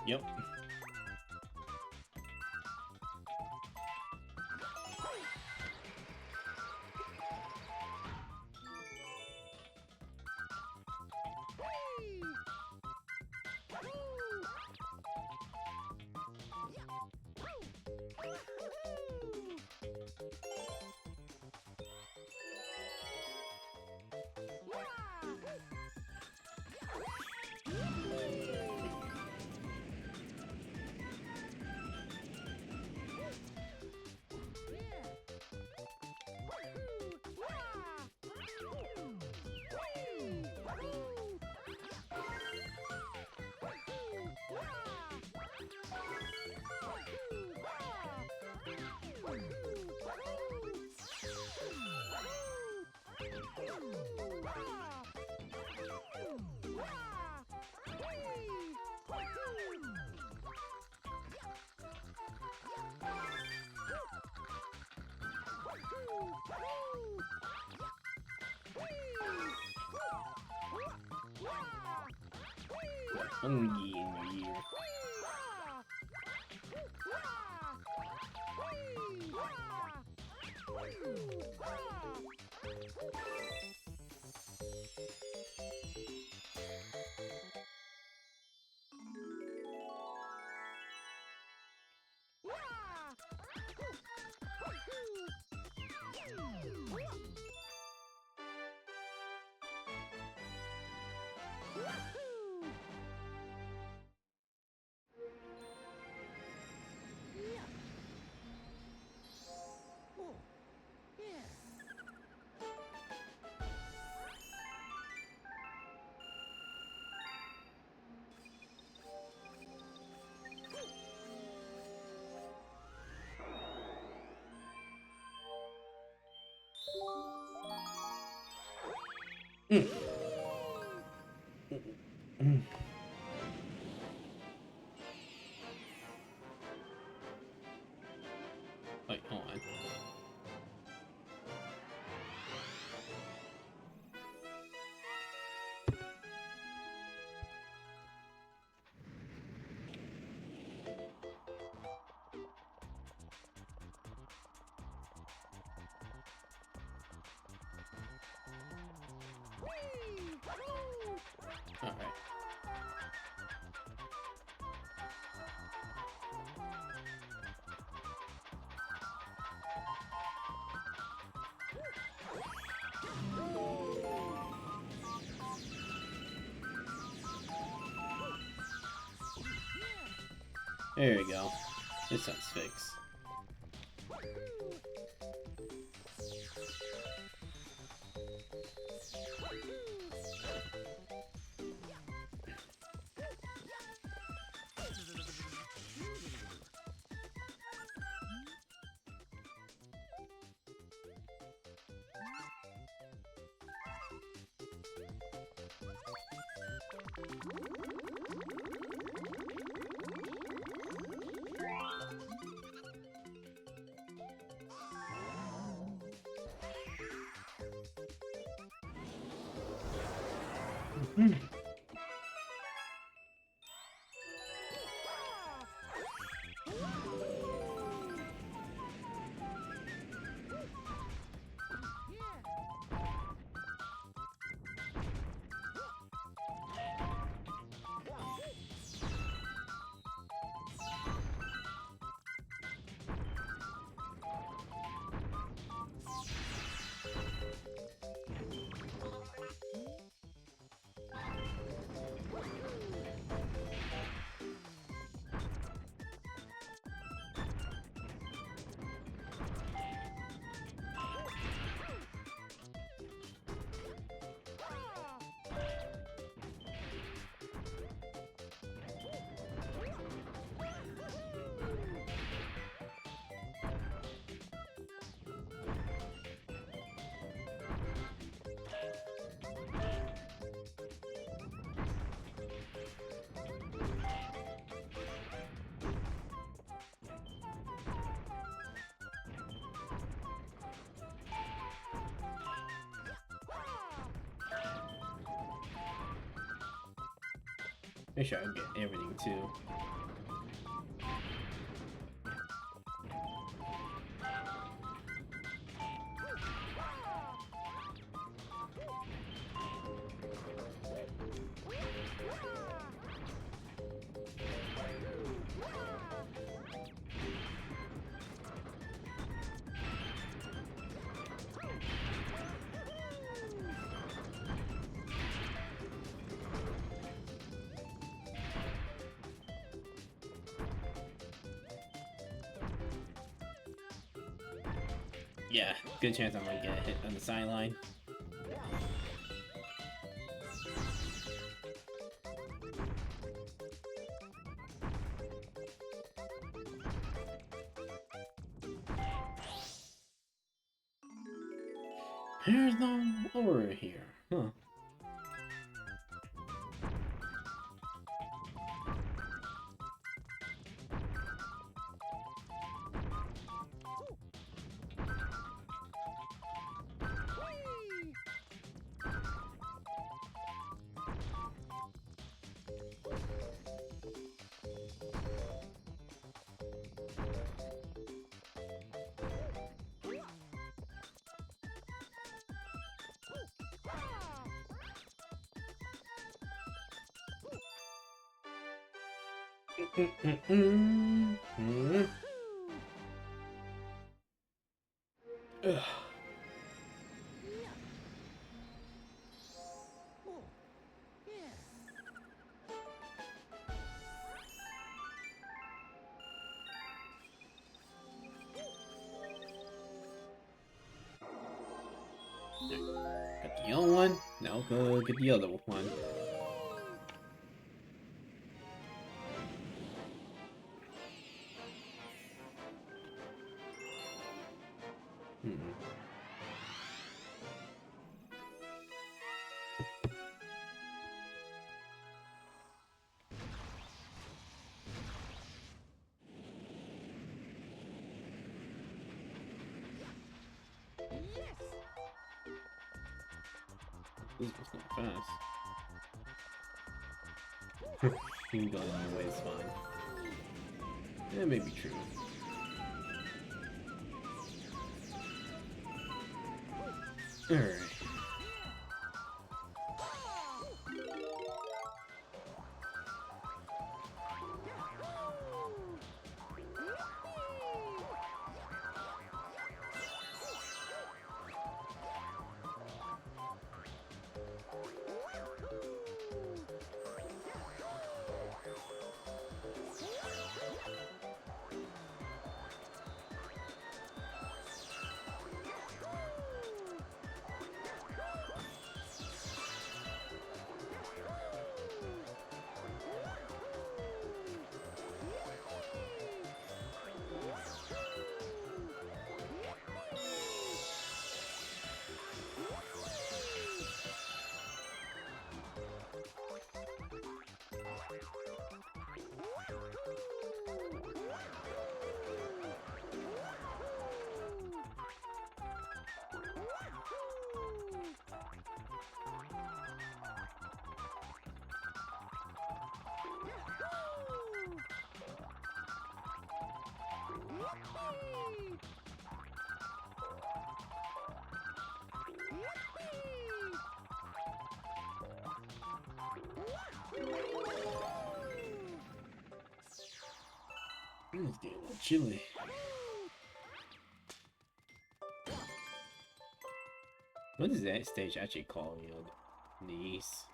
Yep. Fungi in your ear. Mm. Mm. Wait, hold on. Alright. There we go. This one's fixed. Mm. Make sure I get everything too. Yeah, good chance I'm gonna get hit on the sideline. There's no over here, huh? Ugh. Got the yellow one. Now go get the other one. This was not fast. You can go any way, it's fine. That may be true. Alright. It's getting a little chilly. What is that stage actually called, you know, in the east?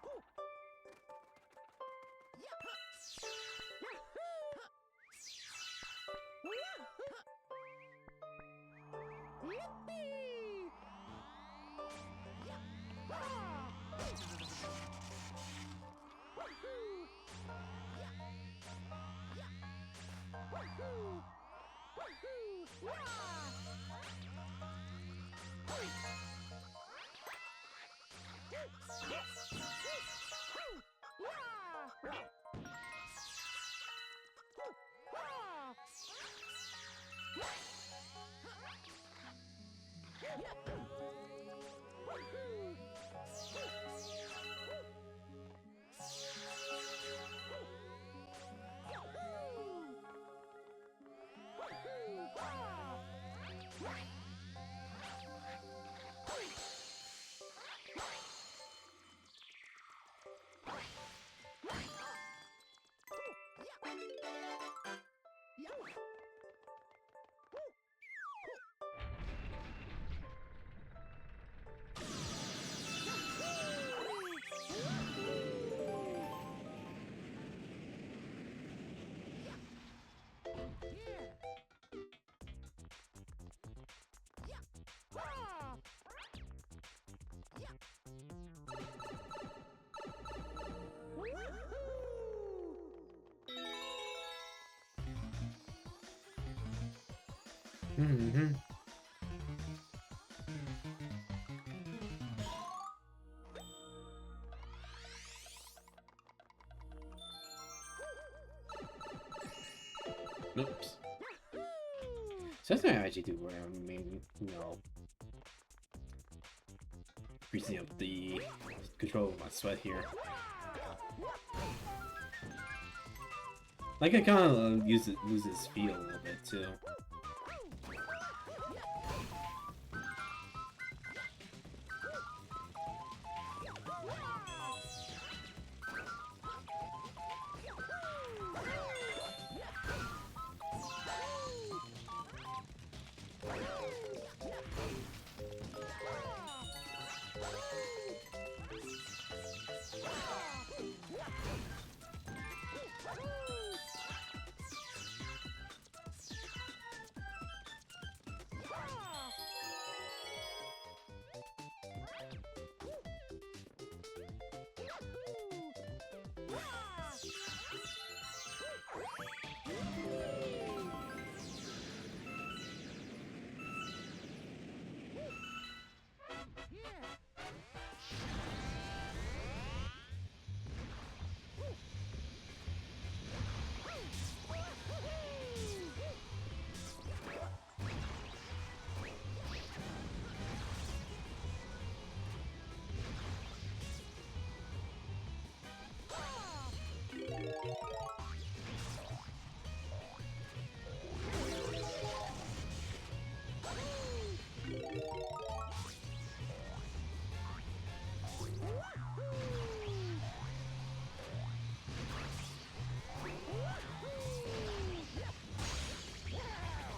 Mm-hmm. Oops. So that's what I actually do where I'm maybe, you know, increasing up the control of my sweat here. Like I kind of loses feel a little bit too.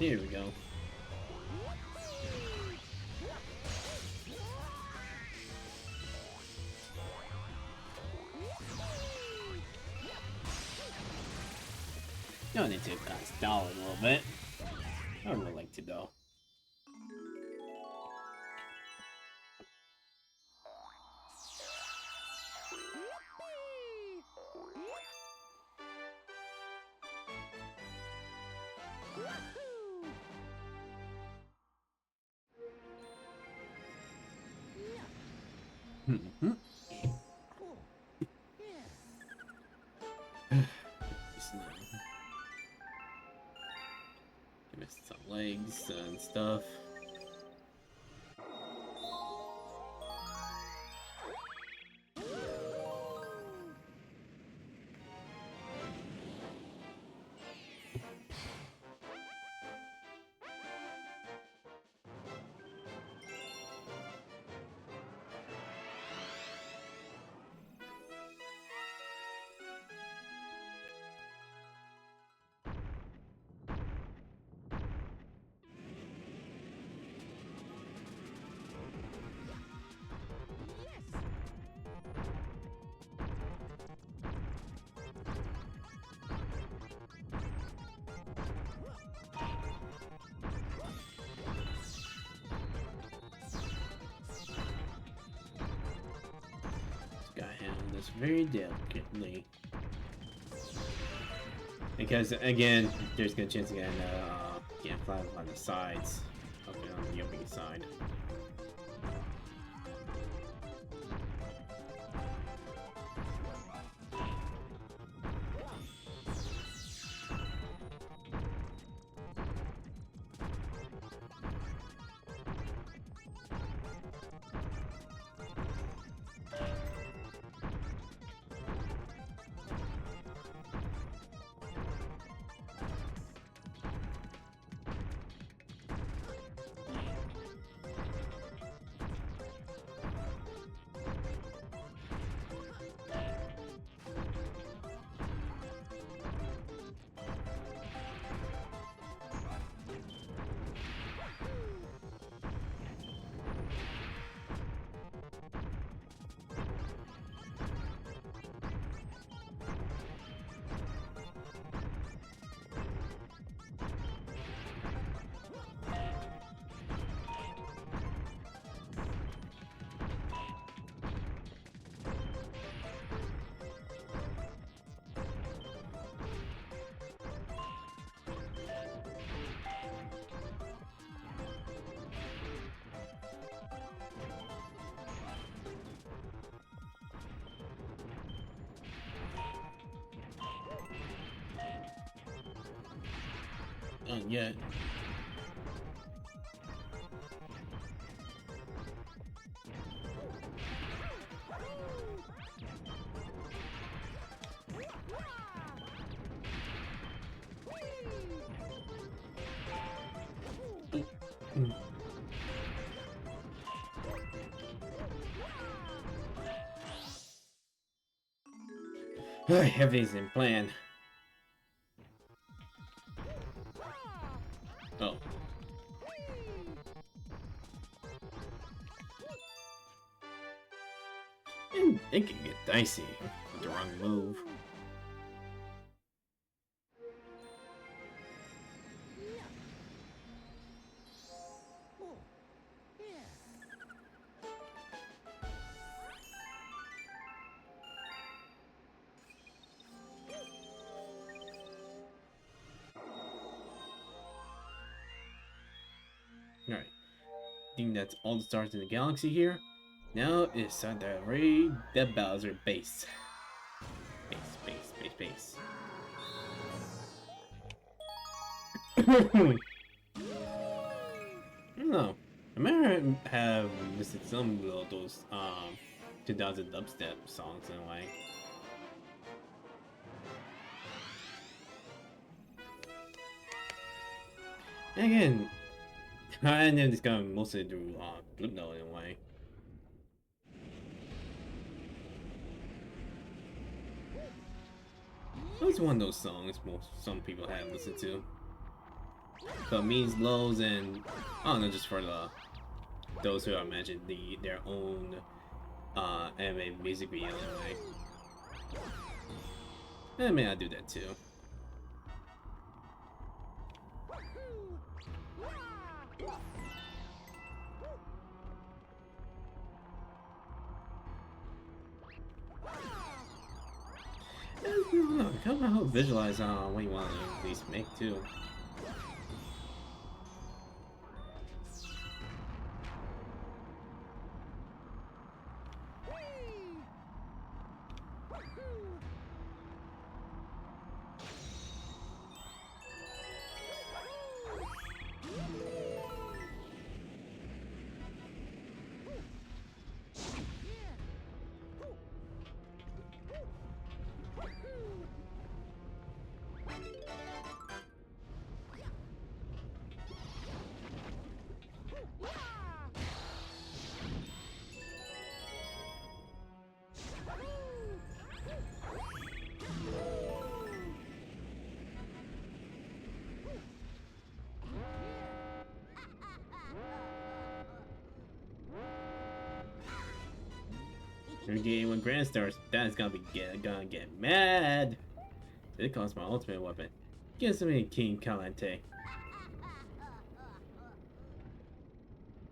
Here we go. You need to kind of stall it a little bit. I don't really like to though. Missed some legs and stuff. Gotta handle this very delicately. Because, again, there's a good chance again, can't fly on the sides. Okay, on the opening side. Not yet. Everything's in plan. Oh. And it can get dicey with the wrong move. Alright. I think that's all the stars in the galaxy here. Now it's time to raid the Bowser base. Base. I don't know. I might have listened to some of those 2000 dubstep songs in a way. And again, I know this guy mostly through Flipnote in a way. It's one of those songs some people have listened to. So means lows and I don't know, just for those who imagine their own anime music video anyway. I may not do that too. I don't know. How about visualize what you want to at least make too. Every game with Grand Stars, that's gonna get mad. It costs my ultimate weapon. Give me King Calente.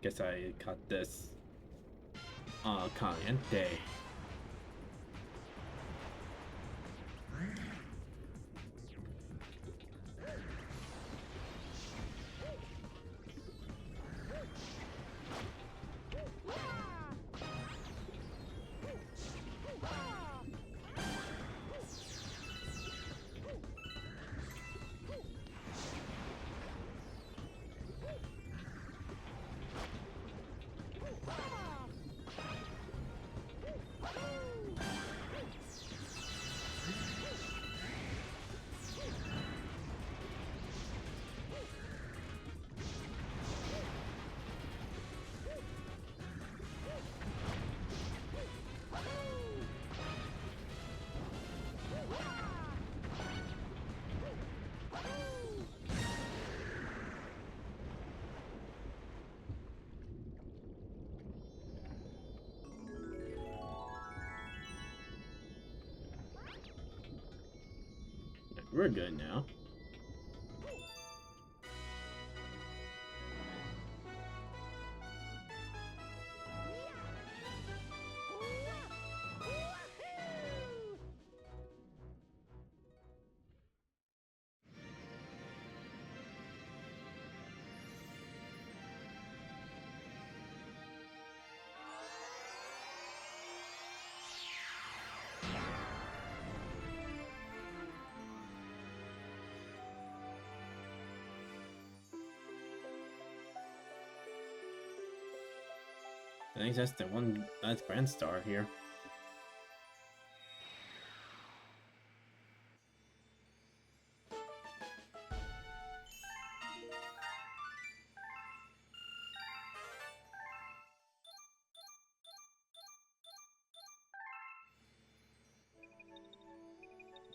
Guess I caught this. Caliente. We're good now. I think that's the one that's Grand Star here.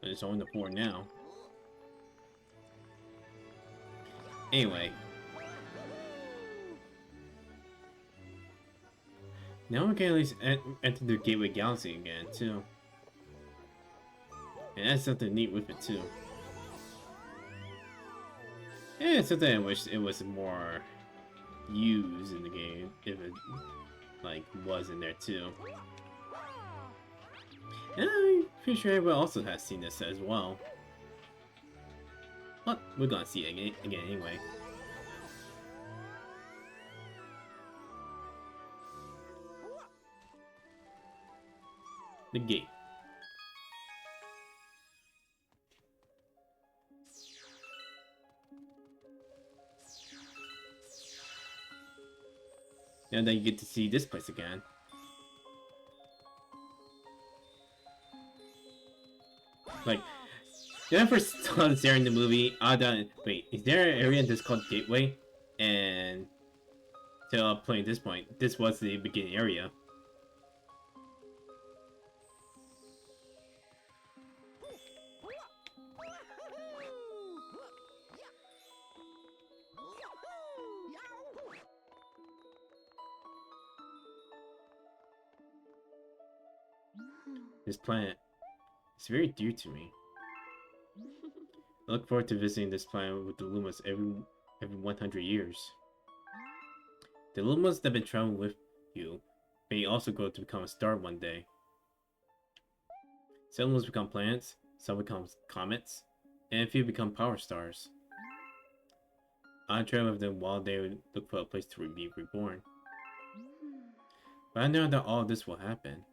But it's only the 4 now. Anyway. Now we can at least enter the Gateway Galaxy again, too. And that's something neat with it, too. And it's something I wish it was more used in the game, if it, like, was in there, too. And I'm pretty sure everyone also has seen this as well. But we're gonna see it again anyway. The gate. And then you get to see this place again. Like, when I first saw this area in the movie, I thought, wait, is there an area that's called Gateway? And till up playing this point, this was the beginning area. This planet is very dear to me. I look forward to visiting this planet with the Lumas every 100 years. The Lumas that have been traveling with you may also grow to become a star one day. Some Lumas become planets, some become comets, and a few become power stars. I travel with them while they look for a place to be reborn. But I know that all of this will happen.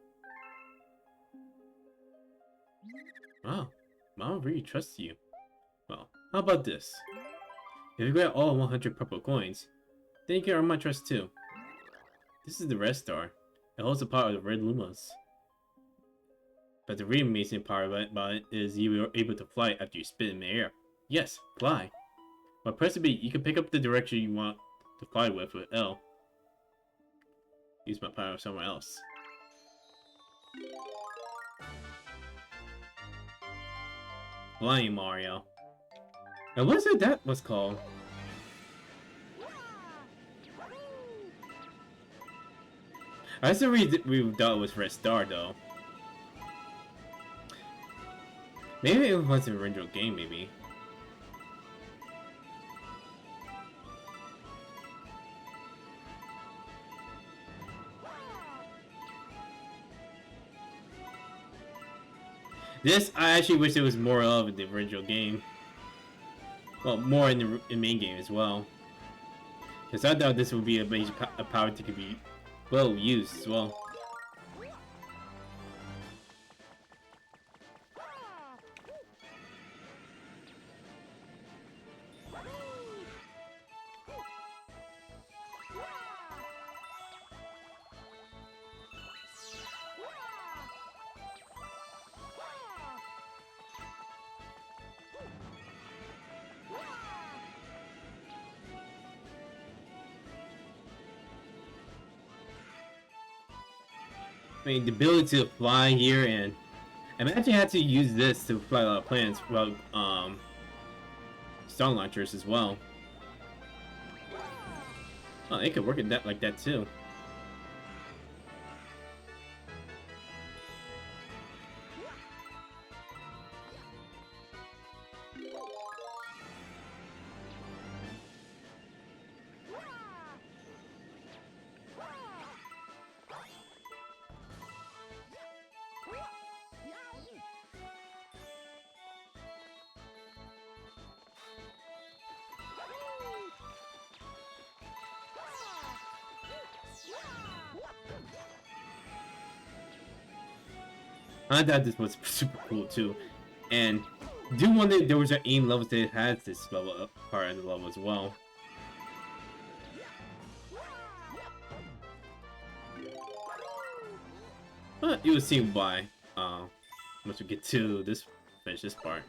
Wow, Mama really trusts you. Well, how about this? If you get all 100 purple coins, then you can earn my trust too. This is the red star. It holds the power of the red Lumas. But the really amazing part about it is you are able to fly after you spin in the air. Yes, fly. But press the B, you can pick up the direction you want to fly with L. Use my power somewhere else. Flying Mario. And what is it that was called? I still we thought it was Red Star though. Maybe it was an original game, maybe. This, I actually wish there was more of in the original game. Well, more in the main game as well. Because I thought this would be a major power that could be well used as well. I mean, the ability to fly here, and imagine I had to use this to fly a lot of planets, well, star launchers as well. Oh, it could work at that like that too. I thought this was super cool too, and do wonder there was an aim level that has this level up part of the level as well. But you will see why once we get to this finish this part.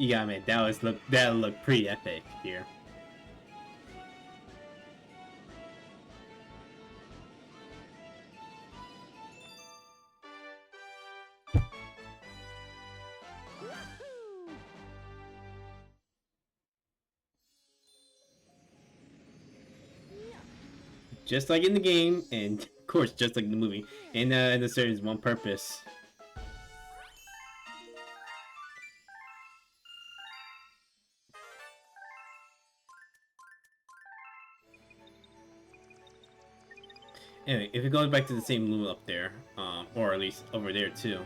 Yeah, man, that looked pretty epic here. Just like in the game, and of course, just like in the movie, and the series, one purpose. Anyway, if it goes back to the same loop up there, or at least over there too.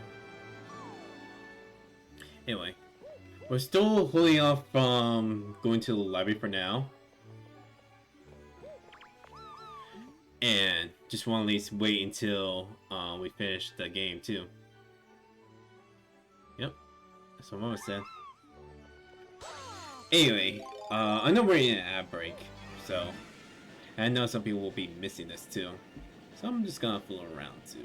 Anyway, we're still holding off from going to the library for now. And just want to at least wait until we finish the game too. Yep, that's what Mama said. Anyway, I know we're in an ad break, so I know some people will be missing this too. So I'm just gonna fool around too.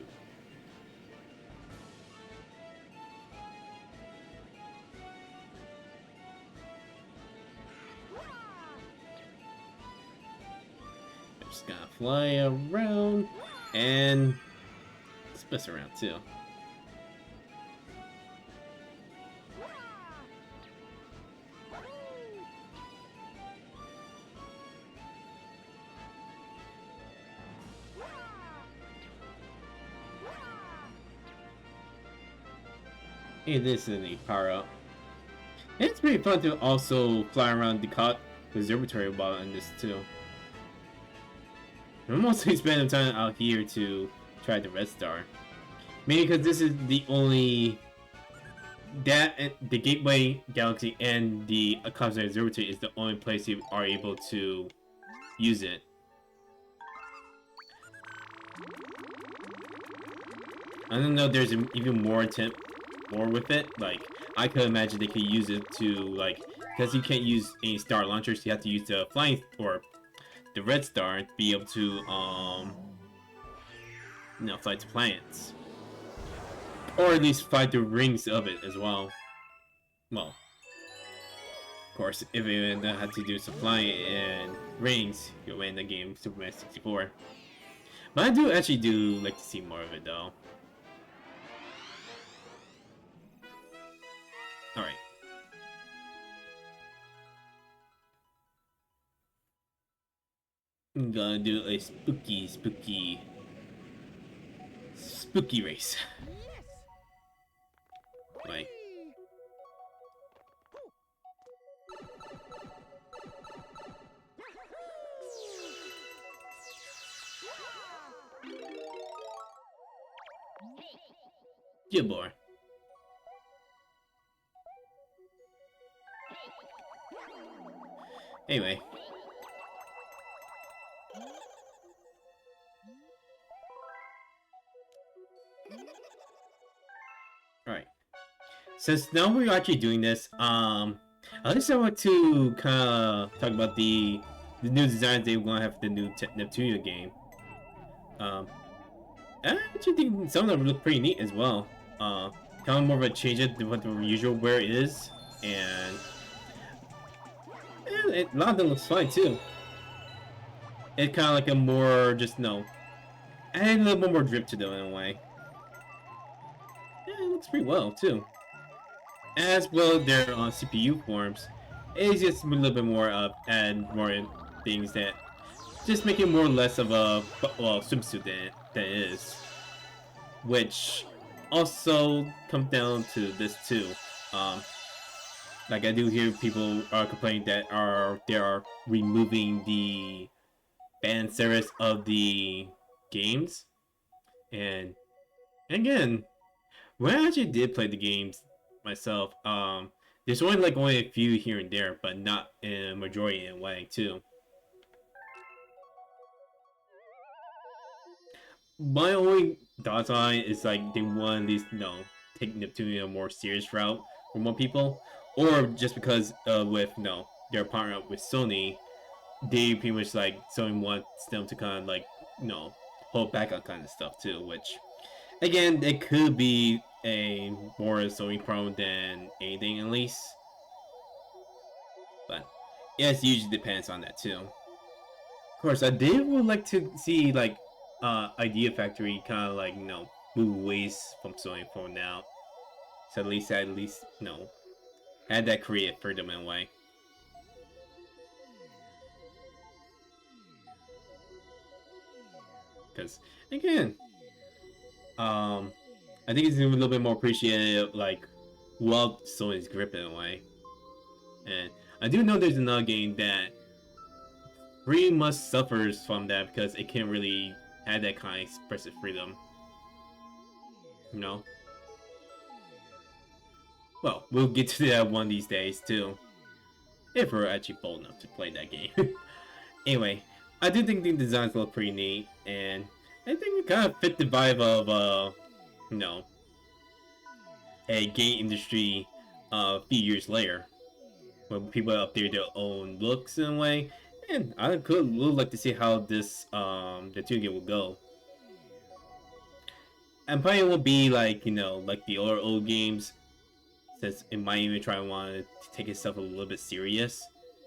I'm just gonna fly around and just mess around too. Hey, this is a power up. It's pretty fun to also fly around the observatory while in this too. I'm mostly spending time out here to try the red star. Mainly because this is the only the Gateway Galaxy and the Cosmic Observatory is the only place you are able to use it. I don't know if there's even more with it. Like, I could imagine they could use it to, like, because you can't use any star launchers, you have to use the flying, or the red star to be able to, you know, fly to planets. Or at least fly the rings of it as well. Well, of course, if you have to do some flying and rings, you'll win the game Superman 64. But I do actually like to see more of it though. Alright. I'm gonna do a spooky race. Like, good boy. Anyway. Alright. Since now we're actually doing this, at least I want to kinda talk about the new designs they're gonna have for the new Neptunia game. I actually think some of them look pretty neat as well. Kind of more of a change than what the usual wear is, and a lot of them looks fine too. It's kind of like a more just add a little bit more drip to them in a way. Yeah, it looks pretty well too. As well, their CPU forms is just a little bit more add more things that just make it more or less of a swimsuit than it is, which also comes down to this too. Like I do hear people are complaining that they are removing the fan service of the games, and again, when I actually did play the games myself, there's only a few here and there, but not in a majority in a way too. My only thoughts on it is like they want at least take Neptunia a more serious route for more people, or just because with their partner up with Sony, they pretty much like Sony wants them to kind of like hold back on kind of stuff too, which again it could be a more Sony problem than anything at least, but yeah, it usually depends on that too. Of course, I would like to see like Idea Factory kind of like move away from Sony for now, so at least had that creative freedom in a way. Because again, I think it's a little bit more appreciated like while Sony's grip in a way. And I do know there's another game that pretty much suffers from that because it can't really had that kind of expressive freedom. You know? Well, we'll get to that one of these days too. If we're actually bold enough to play that game. Anyway, I do think the designs look pretty neat, and I think it kind of fit the vibe of, you know, a game industry a few years later, when people update their own looks in a way. And I would like to see how this the 2 game will go. And probably won't be like, you know, like the other old games, since it might even try and want to take itself a little bit serious.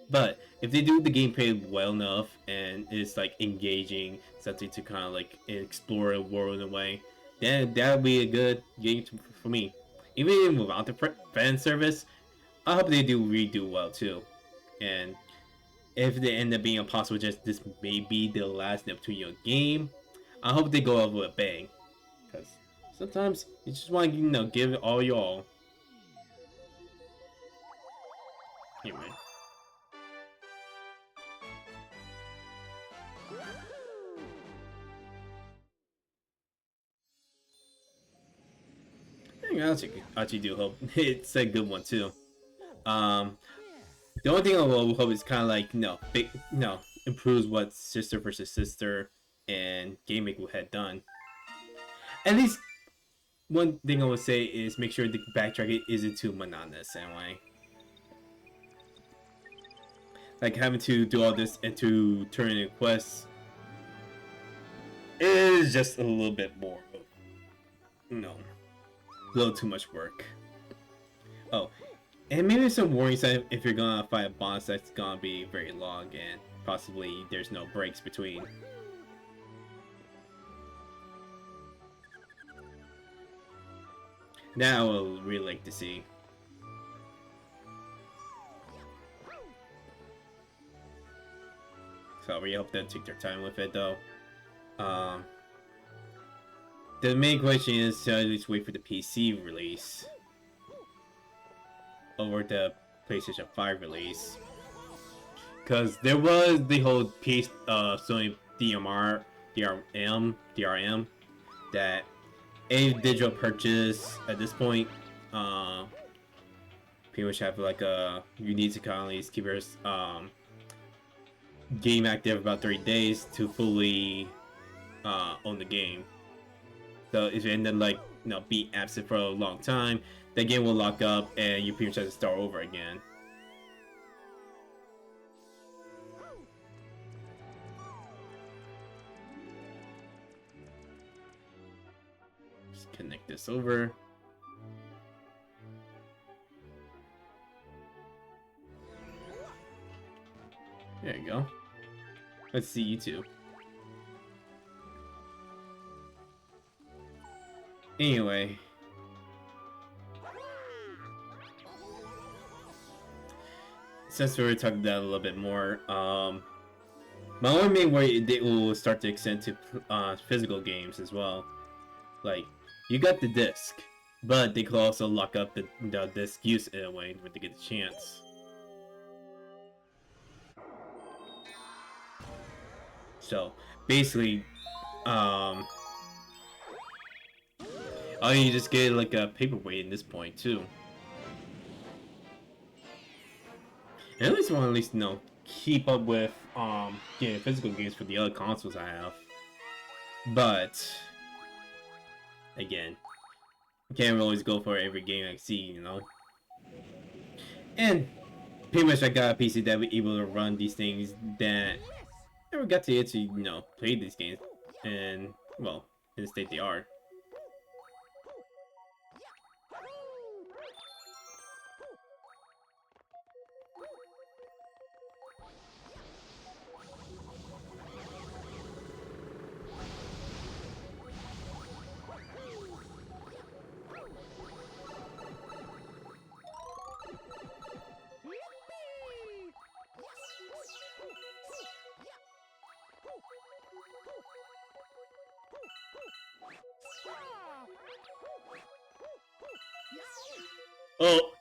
But if they do the gameplay well enough and it's like engaging, something to kind of like explore the world in a way, then that would be a good game for me. Even without the fan service, I hope they do redo well too. And if they end up being impossible, just this may be the last Neptunian game, I hope they go out with a bang. Because sometimes you just want to, you know, give it all you all. Anyway. I actually do hope it's a good one too. The only thing I will hope is kind of like, you know, improves what Sister versus Sister and Game Maker had done. At least one thing I would say is make sure the backtracking isn't too monotonous anyway. Like having to do all this and to turn in quests is just a little bit more, you know, a little too much work. Oh, and maybe some warning sign if you're gonna fight a boss that's gonna be very long and possibly there's no breaks between. That I would really like to see. So we hope they take their time with it though. The main question is to at least wait for the PC release over the PlayStation 5 release. Because there was the whole piece Sony DRM that a digital purchase at this point pretty much have like you need to kind of at least keep your game active about 30 days to fully own the game. So if you end up like, you know, be absent for a long time, the game will lock up and you pretty much have to start over again. Just connect this over. There you go. Let's see you two. Anyway. Since we were talking about that a little bit more, my only main worry they will start to extend to physical games as well. Like, you got the disc, but they could also lock up the disc use in a way when they get the chance. So basically, oh, you just get like a paperweight in this point too. And at least I want to at least, you know, keep up with getting physical games for the other consoles I have. But again, you can't always go for every game I see, you know. And pretty much I got a PC that was able to run these things that never got to actually, you know, play these games, and well, in the state they are. Oh!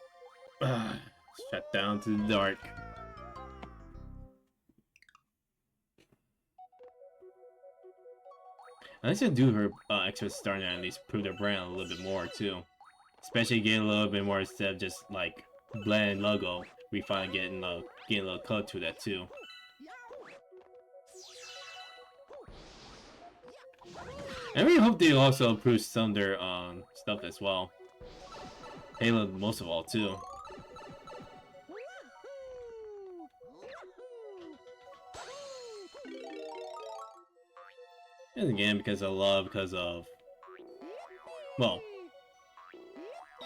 Shut down to the dark. At least I do her extra starting to at least prove their brand a little bit more too. Especially getting a little bit more instead of just like bland logo. We finally getting a little color to that too. And we hope they also improve some of their stuff as well. Halo most of all too. And again, because of well,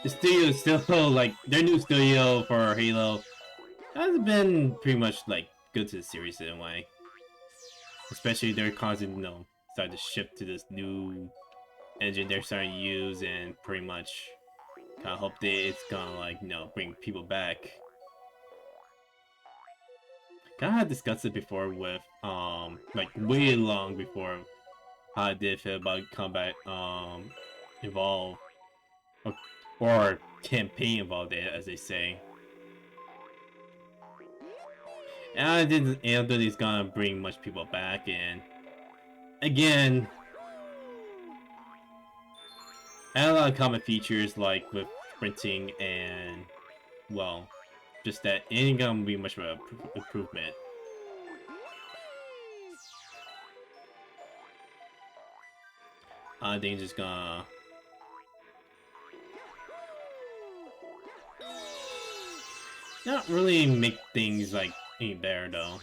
the studio is still like their new studio for Halo has been pretty much like good to the series in a way. Especially they're causing starting to shift to this new engine they're starting to use and pretty much kind of hope that it's gonna like bring people back. Kind of had discussed it before with like way long before how I did feel about combat Evolve or campaign Evolve as they say. And I don't think it's gonna bring much people back, and again, I had a lot of common features like with sprinting and well, just that it ain't gonna be much of an improvement. I think it's just gonna not really make things like any better though.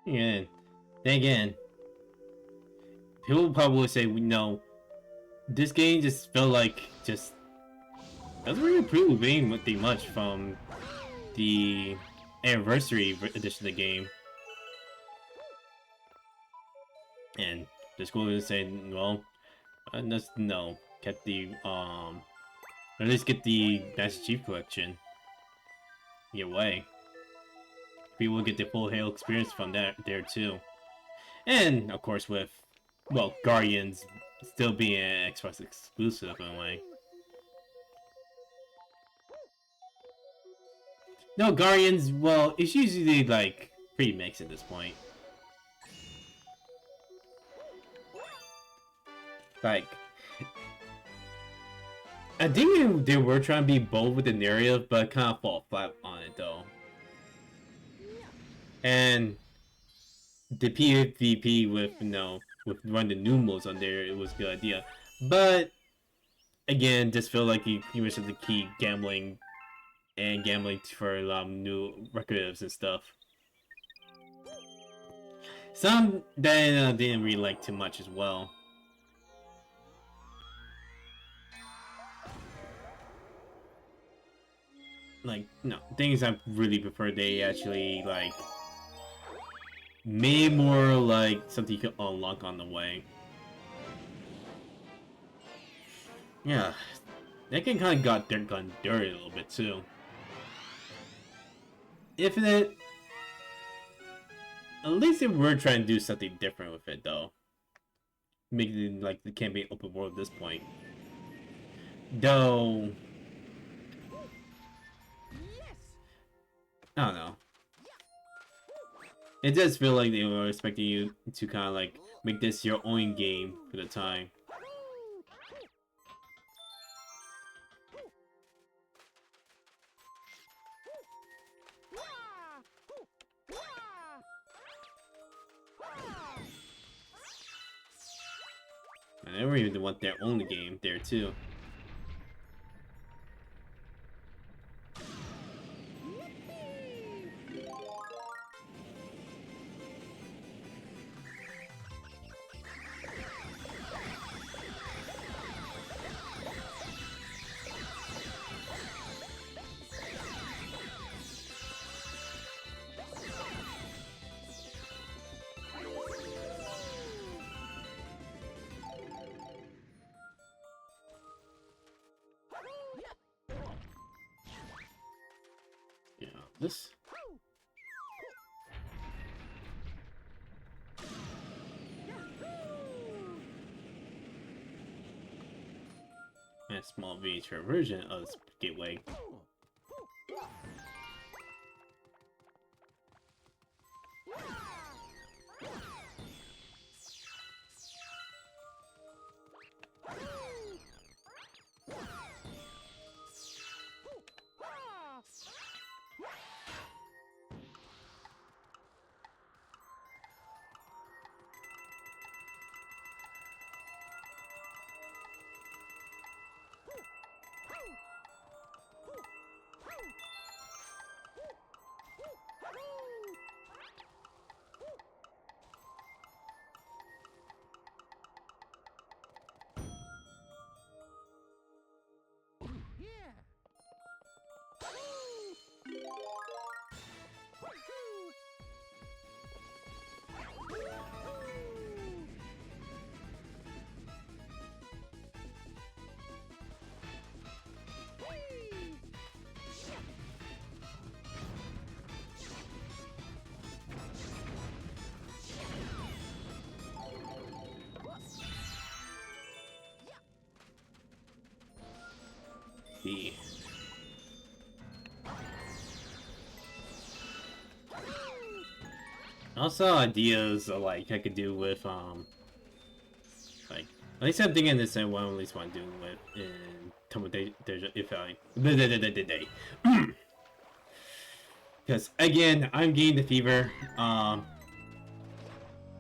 And then again, people probably say we know this game just felt like just doesn't really improve anything much from the anniversary edition of the game. And just going to say, well, let's get the at least get the Master Chief Collection. Either way, people will get the full Halo experience from there too. And of course, with Guardians still being an Xbox exclusive in a way. No, Guardians, well, it's usually like pretty mixed at this point. Like, I think they were trying to be bold with the narrative, but kind of fall flat on it though. And the PvP with with running the new modes on there, it was a good idea. But again, just feel like you pretty much have to keep gambling and gambling for new recreatives and stuff. Some that I didn't really like too much as well. Like, no, things I really prefer they actually, like, made more like something you could unlock on the way. Yeah, that game kind of got gone dirty a little bit too. Infinite, at least they were trying to do something different with it though. Making it like the campaign open world at this point. Though, I don't know. It does feel like they were expecting you to kind of like make this your own game for the time. And they were even want their own game there too. this. And a small miniature version of this gateway. The also ideas like I could do with like at least I'm thinking this one at least want to do with in if I because again I'm getting the fever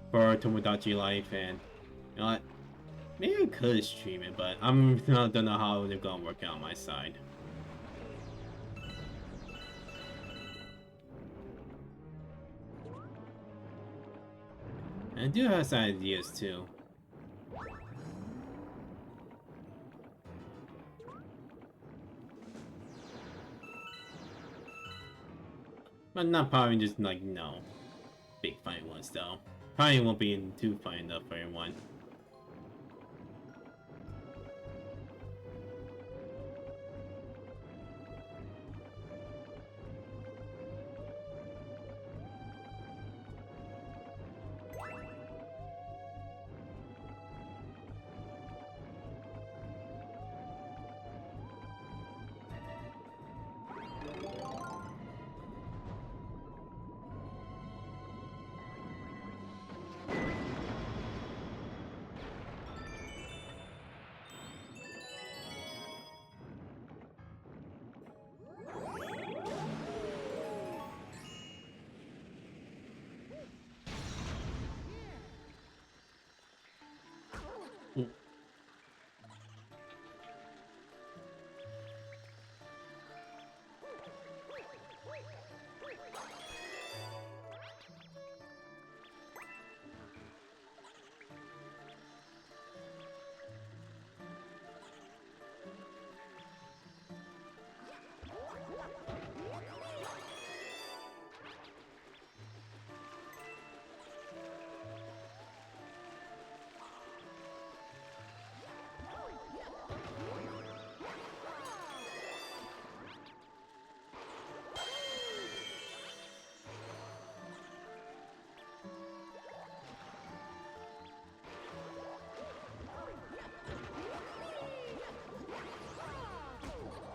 for Tomodachi Life, and you know what, maybe I could stream it, but I'm don't know how they're gonna work out on my side. And I do have some ideas too. But not probably just like, no big fight ones though. Probably won't be too fun enough for everyone.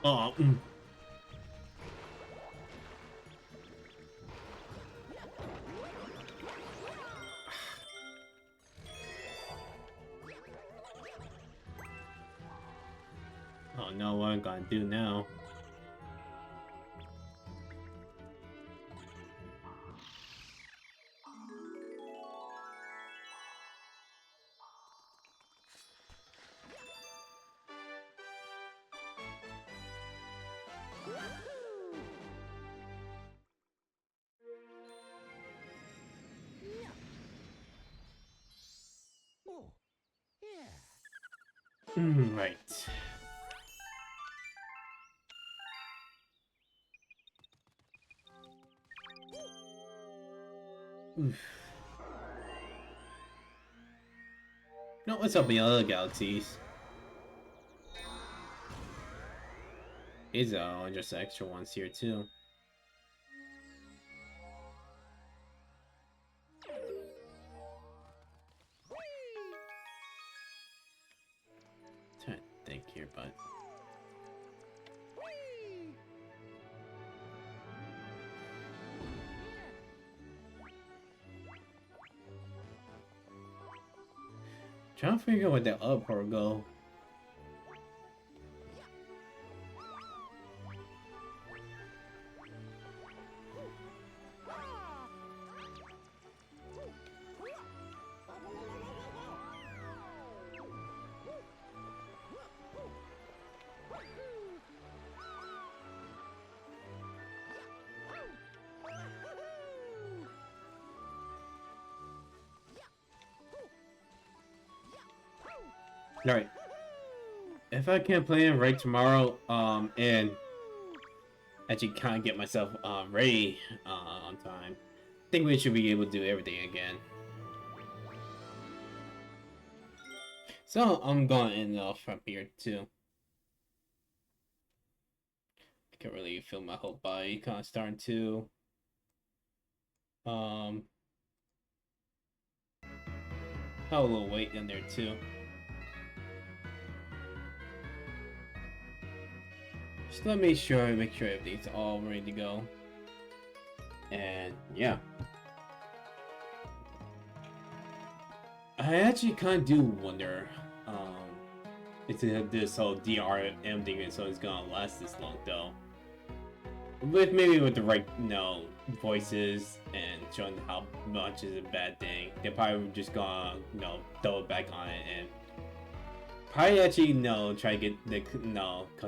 Oh, oh no, what I'm gonna do now? Right. Oof. No, what's up in the other galaxies? These are just extra ones here too. Trying to figure out where that other part go. Alright. If I can't play it right tomorrow, and actually kind of get myself ready on time, I think we should be able to do everything again. So I'm going to end off from here too. I can't really feel my whole body kind of starting to have a little weight in there too. Just let me make sure everything's all ready to go. And yeah. I actually kind of do wonder if this whole DRM thing is always gonna last this long though. Maybe with the right, voices and showing how much is a bad thing, they're probably just gonna, throw it back on it and probably actually, try to get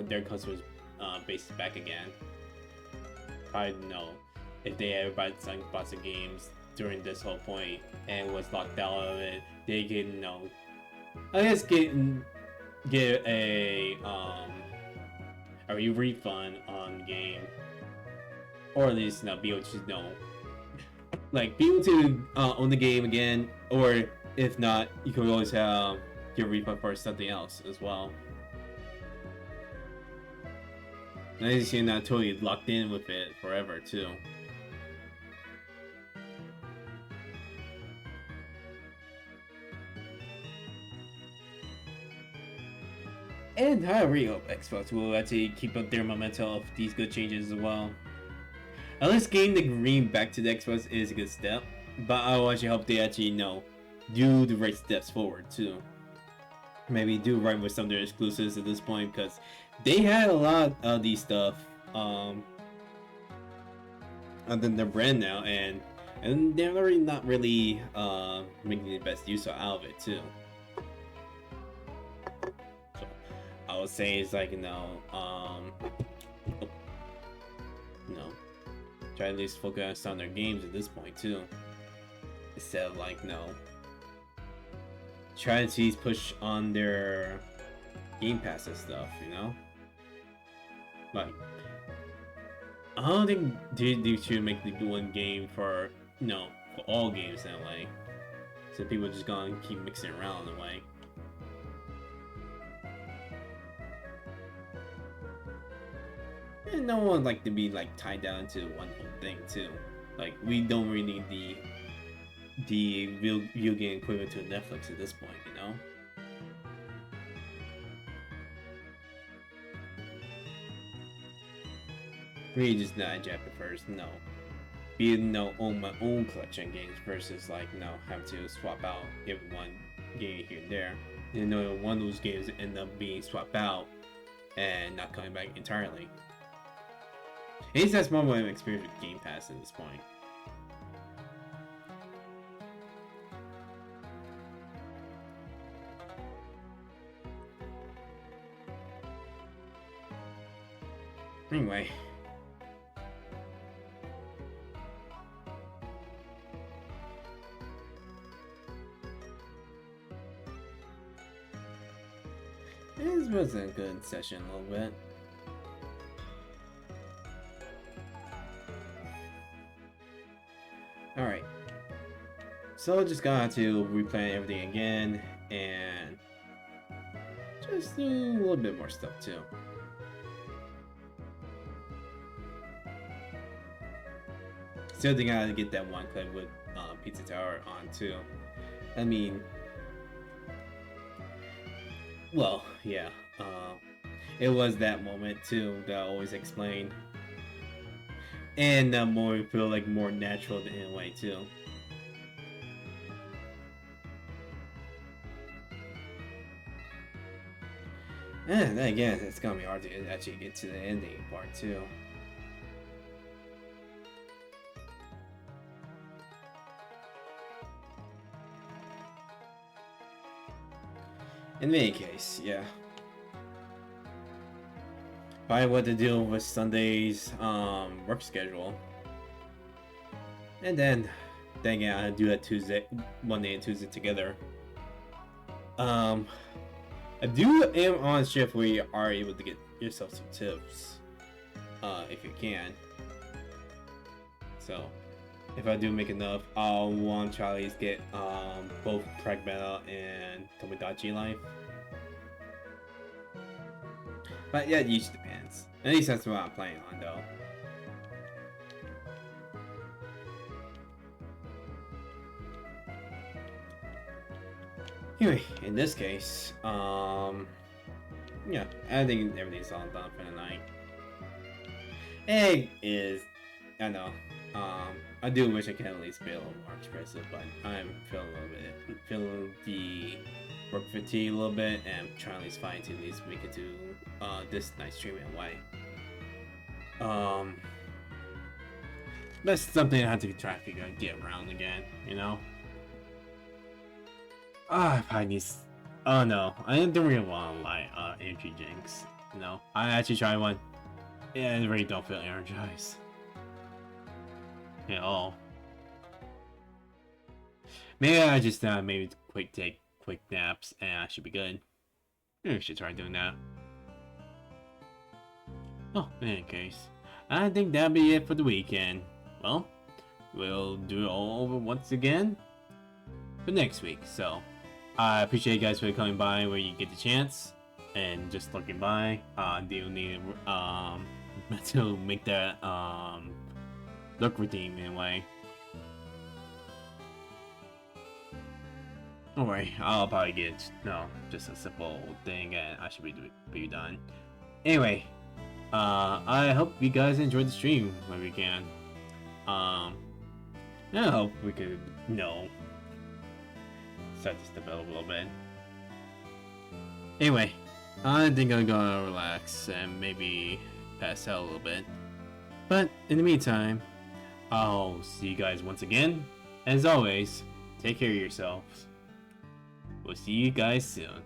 their customers base back again. Probably, if they ever bought some games during this whole point and was locked out of it, they can, I guess get a refund on the game. Or at least, be able to, like, be able to own the game again, or if not, you can always get a refund for something else as well. And I just you're not totally locked in with it forever, too. And I really hope Xbox will actually keep up their momentum of these good changes as well. At least getting the green back to the Xbox is a good step, but I actually hope they actually do the right steps forward too. Maybe do right with some of their exclusives at this point, because they had a lot of these stuff under their brand now, and they're already not really making the best use out of it too. So I would say it's like try at least focus on their games at this point too, instead of like try to see push on their Game Pass and stuff, like I don't think they should make the one game for for all games that way, so people are just gonna keep mixing around in a way. And no one like to be like tied down to one whole thing too. Like we don't really need the video game equivalent to Netflix at this point, Really just not Japan first, no. Be own my own collection of games versus like have to swap out every one game here and there. And one of those games end up being swapped out and not coming back entirely. At least that's more my experience with Game Pass at this point. Anyway. This was a good session a little bit. Alright. So just got to replan everything again and just do a little bit more stuff too. Still think I gotta get that one clip with PT.4 on too. I mean, well, yeah. It was that moment too that I always explain. And that more feel like more natural in a way too. And then again, it's gonna be hard to actually get to the ending part too. In any case, yeah. Probably what to deal with Sunday's work schedule. And then again, I do that Monday and Tuesday together. I am on shift where you are able to get yourself some tips, if you can. So, if I do make enough, I'll want to try to at least get both Pragmata and Tomodachi Life. But yeah, it usually depends. At least that's what I'm playing on, though. Anyway, in this case, yeah, I think everything's all done for the night. Egg is, I know, I do wish I could at least be a little more expressive, but I'm feeling the work fatigue a little bit, and trying to at least find to at least make it to this night streaming way. That's something I have to try to figure out, get around again, you know. I probably need. Oh no, I don't really want to lie. Entry Jinx. No, I actually tried one. Yeah, I really don't feel energized at all. Maybe I just maybe take quick naps and I should be good. Maybe I should try doing that. Oh, in any case, I think that'll be it for the weekend. Well, we'll do it all over once again for next week. So, I appreciate you guys for coming by where you get the chance and just looking by. Do you need to make that look redeem in a way? Don't worry, I'll probably get just a simple thing and I should be done. Anyway, I hope you guys enjoyed the stream when we can. I hope we could start this develop a little bit. Anyway, I think I'm gonna relax and maybe pass out a little bit. But in the meantime, I'll see you guys once again. As always, take care of yourselves. We'll see you guys soon.